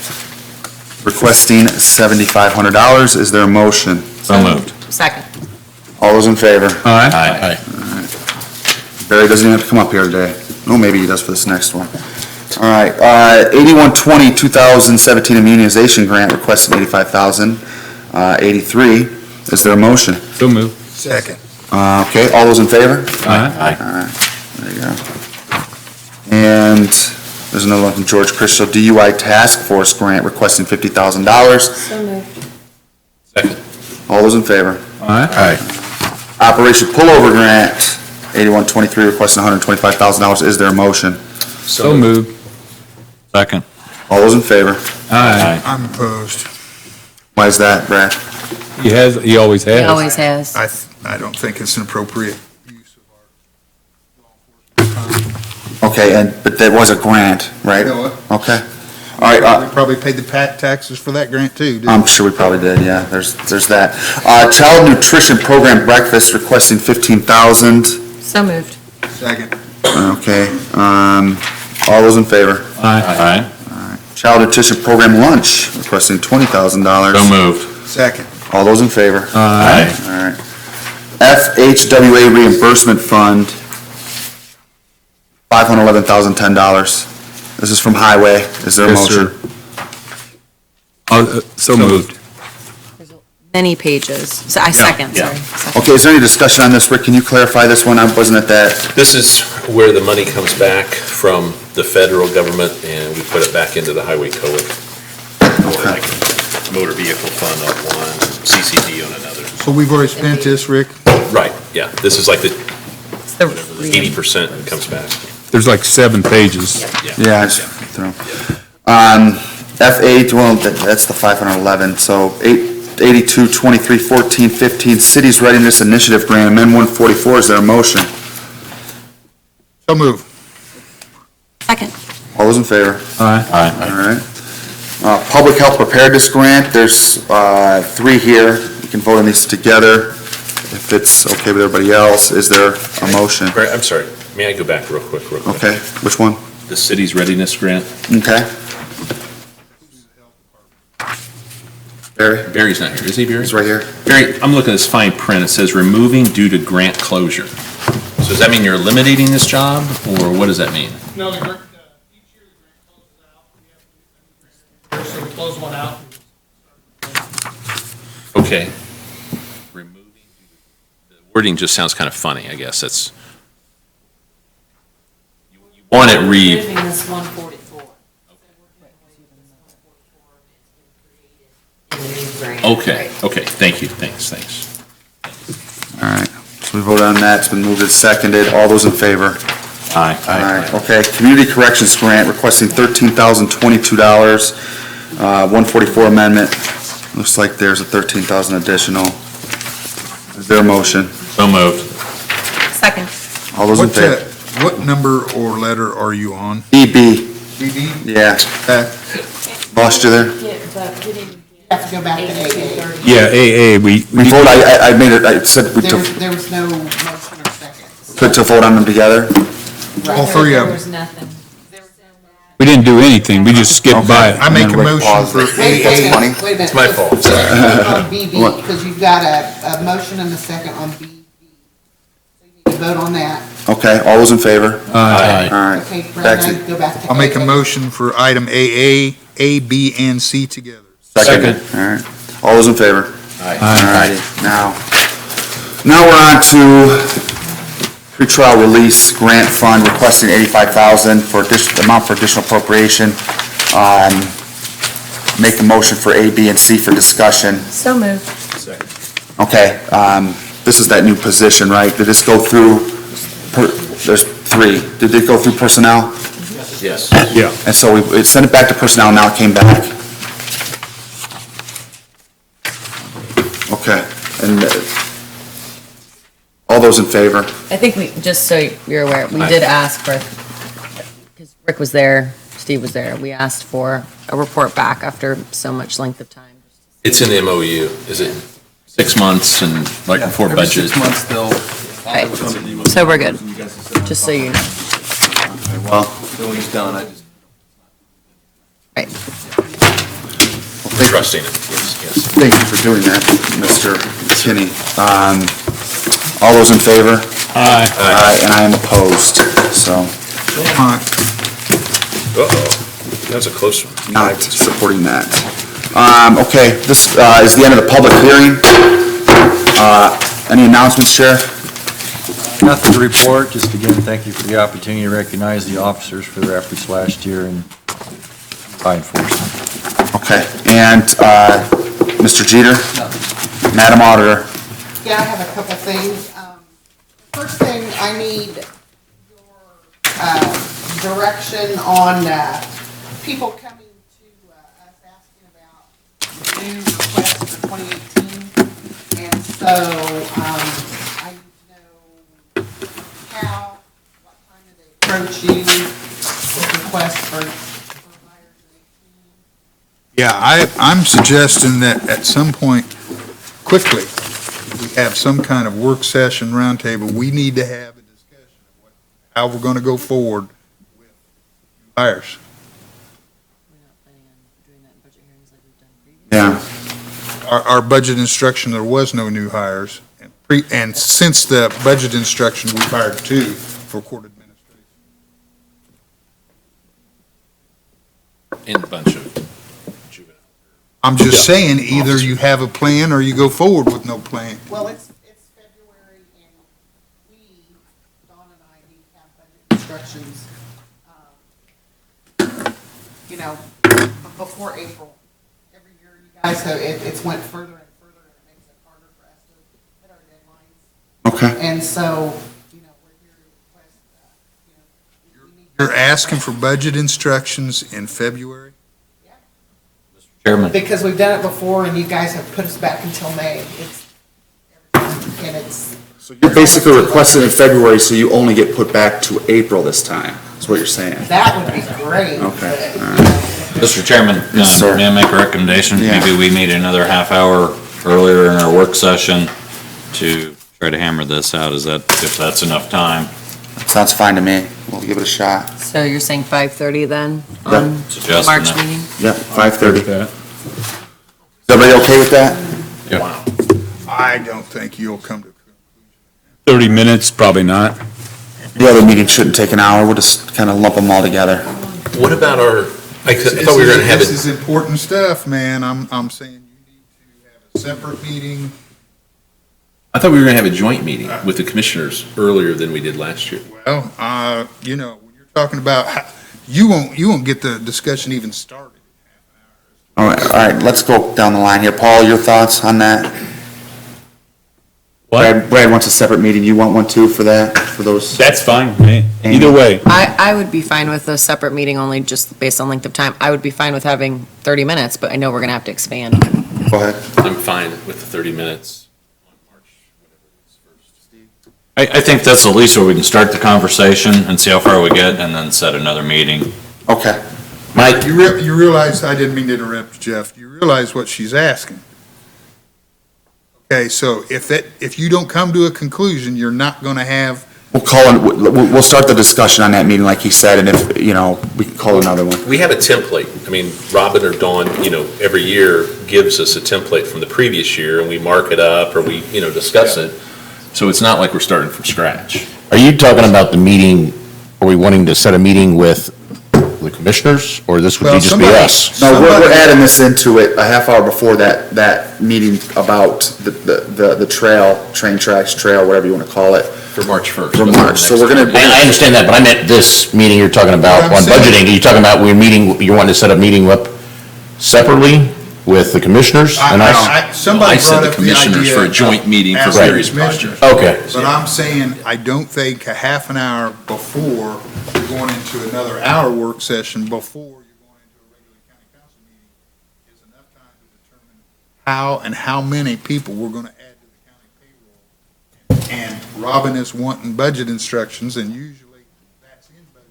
[SPEAKER 3] requesting $7,500. Is there a motion?
[SPEAKER 6] So moved.
[SPEAKER 8] Second.
[SPEAKER 3] All those in favor?
[SPEAKER 6] Aye.
[SPEAKER 3] Barry doesn't even have to come up here today. Oh, maybe he does for this next one. All right, 8120, 2017 immunization grant, requesting $85,083. Is there a motion?
[SPEAKER 9] So moved.
[SPEAKER 1] Second.
[SPEAKER 3] Okay, all those in favor?
[SPEAKER 6] Aye.
[SPEAKER 3] All right, there you go. And there's another one from George Christo, DUI Task Force grant, requesting $50,000.
[SPEAKER 8] So moved.
[SPEAKER 7] Second.
[SPEAKER 3] All those in favor?
[SPEAKER 9] Aye.
[SPEAKER 3] Operation Pullover Grant, 8123, requesting $125,000. Is there a motion?
[SPEAKER 9] So moved.
[SPEAKER 6] Second.
[SPEAKER 3] All those in favor?
[SPEAKER 9] Aye.
[SPEAKER 1] I'm opposed.
[SPEAKER 3] Why is that, Brad?
[SPEAKER 9] He always has.
[SPEAKER 8] He always has.
[SPEAKER 1] I don't think it's an appropriate use of
[SPEAKER 3] Okay, but that was a grant, right?
[SPEAKER 1] You know what?
[SPEAKER 3] Okay. All right,
[SPEAKER 1] We probably paid the taxes for that grant too, didn't
[SPEAKER 3] I'm sure we probably did, yeah, there's that. Child Nutrition Program Breakfast, requesting $15,000.
[SPEAKER 8] So moved.
[SPEAKER 1] we? Second.
[SPEAKER 3] Okay, all those in favor?
[SPEAKER 6] Aye.
[SPEAKER 3] Child Nutrition Program Lunch, requesting $20,000.
[SPEAKER 6] So moved.
[SPEAKER 1] Second.
[SPEAKER 3] All those in favor?
[SPEAKER 6] Aye.
[SPEAKER 3] All right. FHWA Reimbursement Fund, $511,010. This is from Highway. Is there a
[SPEAKER 9] Yes,
[SPEAKER 3] motion?
[SPEAKER 9] sir. So moved.
[SPEAKER 8] Many pages. So I second,
[SPEAKER 7] yeah.
[SPEAKER 8] sorry. Second.
[SPEAKER 3] Okay, is there any discussion on this? Rick, can you clarify this one? I wasn't at that.
[SPEAKER 7] This is where the money comes back from the federal government, and we put it back into the highway code. Like motor vehicle fund on one, CCD on another.
[SPEAKER 1] So we've already spent this, Rick?
[SPEAKER 7] Right, yeah, this is like the
[SPEAKER 8] It's the
[SPEAKER 7] 80% comes back.
[SPEAKER 9] There's like 7 pages.
[SPEAKER 3] Yeah, I just, throw. F8, well, that's the 511, so 82, 23, 14, 15, Cities Readiness Initiative Grant, amend 144, is there a motion?
[SPEAKER 1] So move.
[SPEAKER 8] second.
[SPEAKER 3] All those in favor?
[SPEAKER 9] Aye.
[SPEAKER 3] All right. Public Health Preparedness Grant, there's 3 here. You can vote on these together if it's okay with everybody else. Is there a motion?
[SPEAKER 7] Grant, I'm sorry, may I go back real quick?
[SPEAKER 3] Okay, which one?
[SPEAKER 7] The city's readiness grant,
[SPEAKER 3] Okay. Barry,
[SPEAKER 7] Barry's not here, is he, Barry?
[SPEAKER 3] he's right here.
[SPEAKER 7] Barry, I'm looking at this fine print, it says removing due to grant closure. So does that mean you're eliminating this job, or what does that mean?
[SPEAKER 13] No, each year the grant closes out, we have a new grant, so we close one out.
[SPEAKER 7] Okay. Removing, the wording just sounds kind of funny, I guess, that's. You want it read,
[SPEAKER 8] This 144.
[SPEAKER 7] okay, thank you, thanks.
[SPEAKER 3] All right, so we voted on that, it's been moved and seconded. All those in favor?
[SPEAKER 6] Aye.
[SPEAKER 3] All right, okay. Community Corrections Grant, requesting $13,022, 144 amendment. Looks like there's a $13,000 additional. Is there a motion?
[SPEAKER 6] So moved.
[SPEAKER 8] Second.
[SPEAKER 3] All those in
[SPEAKER 1] What's that?
[SPEAKER 3] favor?
[SPEAKER 1] What number or letter are you on?
[SPEAKER 3] BB,
[SPEAKER 1] BB?
[SPEAKER 3] yeah. Lost you there?
[SPEAKER 10] You have to go back to AA.
[SPEAKER 9] Yeah, AA, we
[SPEAKER 3] We voted, I made it, I said we took,
[SPEAKER 10] There was no motion or second.
[SPEAKER 3] to vote on them together?
[SPEAKER 1] All 3 of them.
[SPEAKER 8] nothing.
[SPEAKER 9] we didn't do anything, we just skipped by it.
[SPEAKER 1] I make a
[SPEAKER 3] Rick
[SPEAKER 1] motion
[SPEAKER 3] paused
[SPEAKER 1] for
[SPEAKER 3] it.
[SPEAKER 10] Wait a
[SPEAKER 3] That's
[SPEAKER 10] minute,
[SPEAKER 3] funny.
[SPEAKER 10] wait a minute.
[SPEAKER 7] It's my fault.
[SPEAKER 10] On BB, because you've got a motion and a second on BB. So you need to vote on that.
[SPEAKER 3] Okay, all those in favor?
[SPEAKER 6] Aye.
[SPEAKER 3] All right.
[SPEAKER 10] Okay,
[SPEAKER 3] Back
[SPEAKER 10] Brad,
[SPEAKER 3] to-
[SPEAKER 10] now go back to AA.
[SPEAKER 1] I'll make a motion for item AA, A, B, and C together.
[SPEAKER 3] Second. All right. All those in favor?
[SPEAKER 6] Aye.
[SPEAKER 3] All righty, now we're on to pretrial release grant fund requesting $85,000 for amount for additional appropriation. Make a motion for A, B, and C for discussion.
[SPEAKER 8] So moved.
[SPEAKER 3] Okay, this is that new position, right? Did this go through, there's three. Did it go through personnel?
[SPEAKER 7] Yes.
[SPEAKER 9] Yeah.
[SPEAKER 3] And so we sent it back to personnel, now it came back. Okay, and all those in favor?
[SPEAKER 8] I think we, just so you're aware, we did ask for, because Rick was there, Steve was there, we asked for a report back after so much length of time.
[SPEAKER 7] It's in the MOU. Is it 6 months and like before
[SPEAKER 11] Every
[SPEAKER 7] budget?
[SPEAKER 11] 6 months, they'll.
[SPEAKER 8] Right. So we're good, just so you know.
[SPEAKER 3] Well,
[SPEAKER 11] When he's done, I just.
[SPEAKER 8] Right.
[SPEAKER 7] Trusting it, yes.
[SPEAKER 3] thank you for doing that, Mr. Kinney. All those in favor?
[SPEAKER 9] Aye.
[SPEAKER 3] Aye, and I am opposed, so
[SPEAKER 7] Uh-oh, that's a close one.
[SPEAKER 3] not supporting that. Okay, this is the end of the public hearing. Any announcements, Sheriff?
[SPEAKER 6] Nothing to report, just again, thank you for the opportunity to recognize the officers for their efforts last year in law enforcement.
[SPEAKER 3] Okay, and Mr. Jeter? Madam Auditor?
[SPEAKER 10] Yeah, I have a couple things. First thing, I need your direction on people coming to us asking about new requests for 2018. And so I need to know how, what time do they approach you with requests for hires in 18?
[SPEAKER 1] Yeah, I'm suggesting that at some point, quickly, we have some kind of work session roundtable. We need to have a discussion of how we're going to go forward with hires.
[SPEAKER 3] Yeah.
[SPEAKER 1] Our budget instruction, there was no new hires. And since the budget instruction, we've hired 2 for court administration.
[SPEAKER 7] In a bunch of juvenile.
[SPEAKER 1] I'm just saying, either you have a plan or you go forward with no plan.
[SPEAKER 10] Well, it's February, and we, Dawn and I, need to have budget instructions, before April. Every year, you guys, so it's went further and further, and it makes it harder for us to hit our deadlines.
[SPEAKER 3] Okay.
[SPEAKER 10] And so, we're here to request, we need.
[SPEAKER 1] You're asking for budget instructions in February?
[SPEAKER 2] Chairman.
[SPEAKER 10] Because we've done it before, and you guys have put us back until May. And it's.
[SPEAKER 3] So you're basically requesting in February, so you only get put back to April this time, is what you're saying?
[SPEAKER 10] That would be great.
[SPEAKER 3] Okay,
[SPEAKER 10] but,
[SPEAKER 3] all right.
[SPEAKER 2] Mr. Chairman,
[SPEAKER 3] Yes, sir.
[SPEAKER 2] may I make a recommendation?
[SPEAKER 3] Yeah.
[SPEAKER 2] Maybe we meet another half hour earlier in our work session to try to hammer this out. If that's enough time?
[SPEAKER 3] Sounds fine to me. We'll give it a shot.
[SPEAKER 8] So you're saying 5:30 then
[SPEAKER 3] Yep.
[SPEAKER 8] on
[SPEAKER 2] Suggesting
[SPEAKER 8] March
[SPEAKER 2] that.
[SPEAKER 8] meeting?
[SPEAKER 3] Yep, 5:30.
[SPEAKER 9] That.
[SPEAKER 3] Is everybody okay with that?
[SPEAKER 7] Wow.
[SPEAKER 1] I don't think you'll come to.
[SPEAKER 9] 30 minutes, probably not.
[SPEAKER 3] The other meeting shouldn't take an hour. We'll just kind of lump them all together.
[SPEAKER 7] What about I thought we were gonna have
[SPEAKER 1] This
[SPEAKER 7] it,
[SPEAKER 1] is important stuff, man. I'm saying you need to have a separate meeting.
[SPEAKER 7] I thought we were gonna have a joint meeting with the commissioners earlier than we did last year.
[SPEAKER 1] Well, when you're talking about, you won't get the discussion even started.
[SPEAKER 3] All right, let's go down the line here. Paul, your thoughts on that? Brad wants a separate meeting. You want one too for that, for those?
[SPEAKER 9] That's fine with me. Either way.
[SPEAKER 8] I would be fine with a separate meeting only just based on length of time. I would be fine with having 30 minutes, but I know we're going to have to expand.
[SPEAKER 3] Go ahead.
[SPEAKER 7] I'm fine with the 30 minutes on March, whatever it is first.
[SPEAKER 2] I think that's the least where we can start the conversation and see how far we get and then set another meeting.
[SPEAKER 3] Okay.
[SPEAKER 2] Mike?
[SPEAKER 1] You realize, I didn't mean to interrupt, Jeff. You realize what she's asking. Okay, so if you don't come to a conclusion, you're not going to have.
[SPEAKER 3] We'll start the discussion on that meeting like he said, and if, we can call another one.
[SPEAKER 7] We have a template. I mean, Robin or Dawn, every year gives us a template from the previous year, and we mark it up, or we, discuss it. So it's not like we're starting from scratch.
[SPEAKER 12] Are you talking about the meeting, are we wanting to set a meeting with the commissioners, or this would
[SPEAKER 1] Well,
[SPEAKER 12] just be
[SPEAKER 1] somebody-
[SPEAKER 12] us?
[SPEAKER 3] No, we're
[SPEAKER 1] Somebody-
[SPEAKER 3] adding this into it a half hour before that meeting about the train tracks, trail, whatever you want to call it,
[SPEAKER 7] For March 1st.
[SPEAKER 3] for March. So we're gonna,
[SPEAKER 12] I understand that, but I meant this meeting you're talking about
[SPEAKER 1] What I'm
[SPEAKER 12] on
[SPEAKER 1] saying-
[SPEAKER 12] budgeting. Are you talking about you wanting to set a meeting up separately with the commissioners and us?
[SPEAKER 1] Somebody
[SPEAKER 7] I said
[SPEAKER 1] brought
[SPEAKER 7] the
[SPEAKER 1] up the
[SPEAKER 7] commissioners
[SPEAKER 1] idea
[SPEAKER 7] for a joint
[SPEAKER 1] of
[SPEAKER 7] meeting for
[SPEAKER 1] asking
[SPEAKER 7] various
[SPEAKER 1] commissioners.
[SPEAKER 7] projects.
[SPEAKER 12] Okay.
[SPEAKER 1] But I'm saying, I don't think a half an hour before you're going into another hour work session, before you're going into a regular county council meeting, is enough time to determine how and how many people we're gonna add to the county payroll. And Robin is wanting budget instructions, and usually that's in budget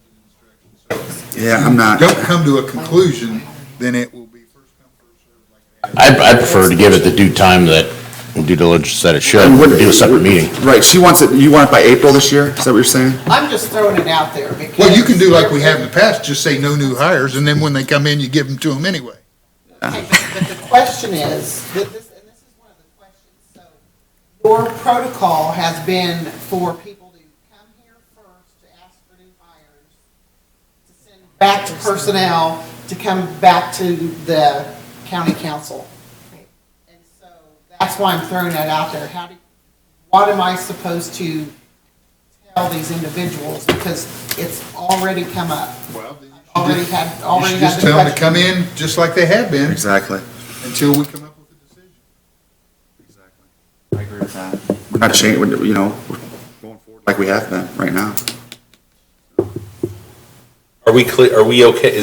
[SPEAKER 1] instructions. So
[SPEAKER 3] yeah, I'm not.
[SPEAKER 1] don't come to a conclusion, then it will be first come, first served like it has.
[SPEAKER 12] I prefer to give it the due time that, due diligence that it should, do a separate meeting.
[SPEAKER 3] Right, you want it by April this year? Is that what you're saying?
[SPEAKER 10] I'm just throwing it out there because.
[SPEAKER 1] Well, you can do like we have in the past, just say no new hires, and then when they come in, you give them to them anyway.
[SPEAKER 10] Okay, but the question is, and this is one of the questions, so your protocol has been for people to come here first to ask for new hires, to send back to personnel, to come back to the county council. And so that's why I'm throwing that out there. What am I supposed to tell these individuals? Because it's already come up. Already had
[SPEAKER 1] You should
[SPEAKER 10] the
[SPEAKER 1] just tell them to
[SPEAKER 10] question.
[SPEAKER 1] come in just like they have been
[SPEAKER 3] Exactly.
[SPEAKER 1] until we come up with a decision.
[SPEAKER 3] I agree with that. We're not changing, we're going forward like we have been right now.
[SPEAKER 7] Are we clear, are we okay,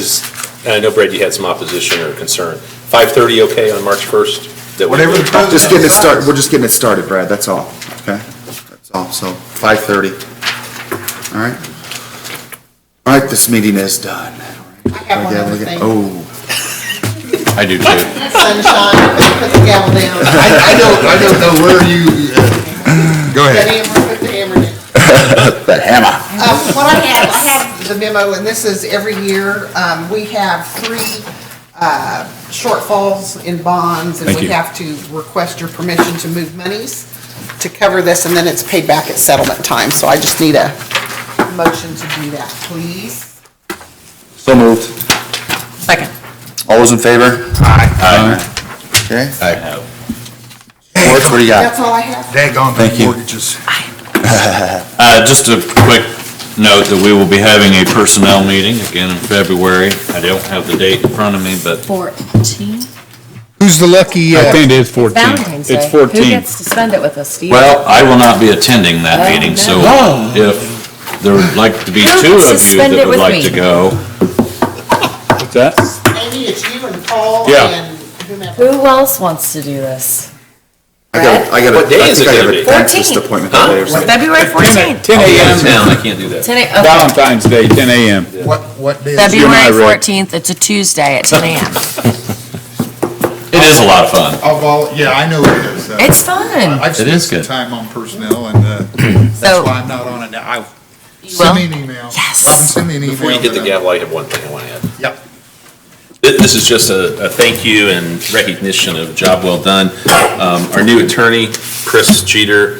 [SPEAKER 7] I know Brad, you had some opposition or concern. 5:30 okay on March 1st? That we-
[SPEAKER 1] Whatever the president
[SPEAKER 3] Just getting it started,
[SPEAKER 1] decides.
[SPEAKER 3] we're just getting it started, Brad, that's all, okay? That's all, so 5:30. All right? All right, this meeting is done.
[SPEAKER 10] I have one other thing.
[SPEAKER 3] Oh,
[SPEAKER 12] I do too.
[SPEAKER 10] Sunshine, put the gavel down.
[SPEAKER 1] I don't know where you, go
[SPEAKER 10] The
[SPEAKER 1] ahead.
[SPEAKER 10] hammer, put the hammer down.
[SPEAKER 3] the hammer.
[SPEAKER 10] What I have the memo, and this is every year, we have 3 shortfalls in bonds, and
[SPEAKER 6] Thank
[SPEAKER 10] we
[SPEAKER 6] you.
[SPEAKER 10] have to request your permission to move monies to cover this, and then it's paid back at settlement time. So I just need a motion to do that, please.
[SPEAKER 3] So moved.
[SPEAKER 8] Second.
[SPEAKER 3] All those in favor? Aye. Okay.
[SPEAKER 12] Aye.
[SPEAKER 3] Sports, what do you got?
[SPEAKER 10] That's all I have.
[SPEAKER 1] Daggone mortgages.
[SPEAKER 2] Just a quick note that we will be having a personnel meeting again in February. I don't have the date in front of me, but
[SPEAKER 8] 14?
[SPEAKER 1] Who's the lucky,
[SPEAKER 9] I think it is 14.
[SPEAKER 8] Valentine's Day.
[SPEAKER 9] It's
[SPEAKER 8] Who
[SPEAKER 9] 14.
[SPEAKER 8] gets to spend it with us, Steve?
[SPEAKER 2] well, I will not be attending that
[SPEAKER 8] Oh,
[SPEAKER 2] meeting, so
[SPEAKER 8] no.
[SPEAKER 2] if there would like to be
[SPEAKER 8] Who
[SPEAKER 2] 2
[SPEAKER 8] gets to
[SPEAKER 2] of you
[SPEAKER 8] spend
[SPEAKER 2] that
[SPEAKER 8] it
[SPEAKER 2] would
[SPEAKER 8] with
[SPEAKER 2] like
[SPEAKER 8] me?
[SPEAKER 2] to go,
[SPEAKER 9] What's that?
[SPEAKER 10] Amy, it's you and Paul
[SPEAKER 9] Yeah.
[SPEAKER 10] and whomever.
[SPEAKER 8] Who else wants to do this?
[SPEAKER 3] I got
[SPEAKER 7] What day is it
[SPEAKER 3] I
[SPEAKER 7] gonna
[SPEAKER 3] have
[SPEAKER 7] be?
[SPEAKER 3] a dentist
[SPEAKER 8] 14th.
[SPEAKER 3] appointment that day or something.
[SPEAKER 8] February 14th.
[SPEAKER 9] 10
[SPEAKER 7] I'll be out of
[SPEAKER 9] a.m.
[SPEAKER 7] town, I can't do that.
[SPEAKER 8] 10 a.m. Okay.
[SPEAKER 9] Valentine's Day, 10 a.m.
[SPEAKER 1] what day is it?
[SPEAKER 8] February
[SPEAKER 9] You and I, Rick.
[SPEAKER 8] 14th, it's a Tuesday at 10 a.m.
[SPEAKER 2] it is a lot of fun.
[SPEAKER 1] Yeah, I know it is.
[SPEAKER 8] It's fun.
[SPEAKER 1] I've
[SPEAKER 2] It
[SPEAKER 1] spent
[SPEAKER 2] is
[SPEAKER 1] some
[SPEAKER 2] good.
[SPEAKER 1] time on personnel, and that's
[SPEAKER 8] So-
[SPEAKER 1] why I'm not on it now.
[SPEAKER 8] You
[SPEAKER 1] Send me
[SPEAKER 8] will?
[SPEAKER 1] an email.
[SPEAKER 8] Yes.
[SPEAKER 1] Robin, send me an email.
[SPEAKER 7] Before you hit the
[SPEAKER 1] that
[SPEAKER 7] gavel, I have one thing I want to add.
[SPEAKER 1] Yep.
[SPEAKER 7] This is just a thank you and recognition of job well done. Our new attorney, Chris Jeter,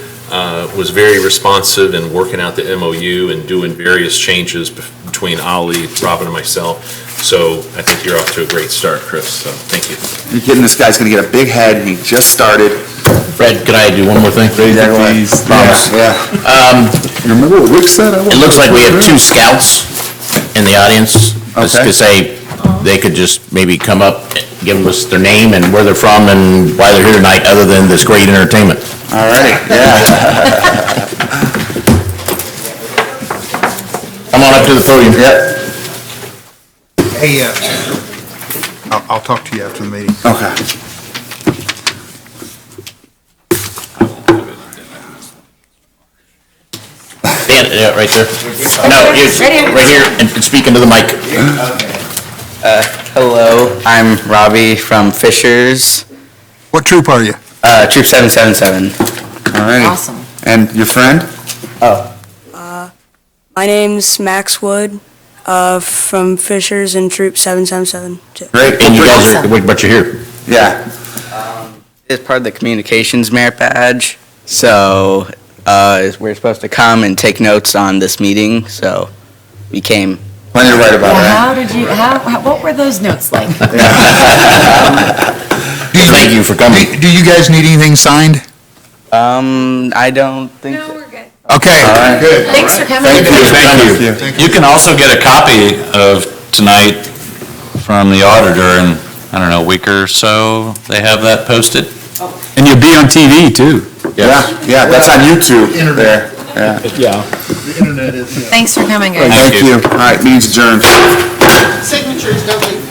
[SPEAKER 7] was very responsive in working out the MOU and doing various changes between Ollie, Robin, and myself. So I think you're off to a great start, Chris, so thank you.
[SPEAKER 3] You're kidding, this guy's gonna get a big head, he just started.
[SPEAKER 12] Fred, could I do one more thing?
[SPEAKER 3] Yeah, go ahead.
[SPEAKER 12] Promise.
[SPEAKER 3] Yeah. Remember what Rick said?
[SPEAKER 12] It looks like we have 2 scouts in the audience. Just
[SPEAKER 3] Okay.
[SPEAKER 12] to say, they could just maybe come up, give us their name and where they're from and why they're here tonight, other than this great entertainment.
[SPEAKER 3] All righty, yeah.
[SPEAKER 12] Come on up to the podium.
[SPEAKER 3] Yep,
[SPEAKER 1] Hey, I'll talk to you after the meeting.
[SPEAKER 3] okay.
[SPEAKER 12] Stand, yeah, right there. No, you, right here, and speak into the mic.
[SPEAKER 14] Hello, I'm Robbie from Fishers,
[SPEAKER 1] What troop are you?
[SPEAKER 14] Troop 777.
[SPEAKER 3] All righty.
[SPEAKER 8] Awesome.
[SPEAKER 3] And your friend?
[SPEAKER 15] My name's Max Wood, from Fishers and Troop 777.
[SPEAKER 3] Great.
[SPEAKER 12] And you guys are,
[SPEAKER 8] Awesome.
[SPEAKER 12] but you're here.
[SPEAKER 3] Yeah.
[SPEAKER 14] It's part of the communications merit badge, so we're supposed to come and take notes on this meeting, so we came
[SPEAKER 3] Plenty to write about, right?
[SPEAKER 8] How did you, what were those notes like?
[SPEAKER 12] Thank you for coming.
[SPEAKER 1] Do you guys need anything signed?
[SPEAKER 14] I don't think.
[SPEAKER 8] No, we're good.
[SPEAKER 1] Okay.
[SPEAKER 3] All right, good.
[SPEAKER 8] Thanks for coming.
[SPEAKER 3] Thank you.
[SPEAKER 2] You can also get a copy of tonight from the auditor in, I don't know, a week or so. They have that posted.
[SPEAKER 9] And you'll be on TV, too.
[SPEAKER 3] Yeah, that's on YouTube there. Yeah.
[SPEAKER 9] Yeah.
[SPEAKER 1] The internet is.
[SPEAKER 8] Thanks for coming, guys.
[SPEAKER 3] Thank you. All right, meeting's adjourned.
[SPEAKER 10] Signatures don't leave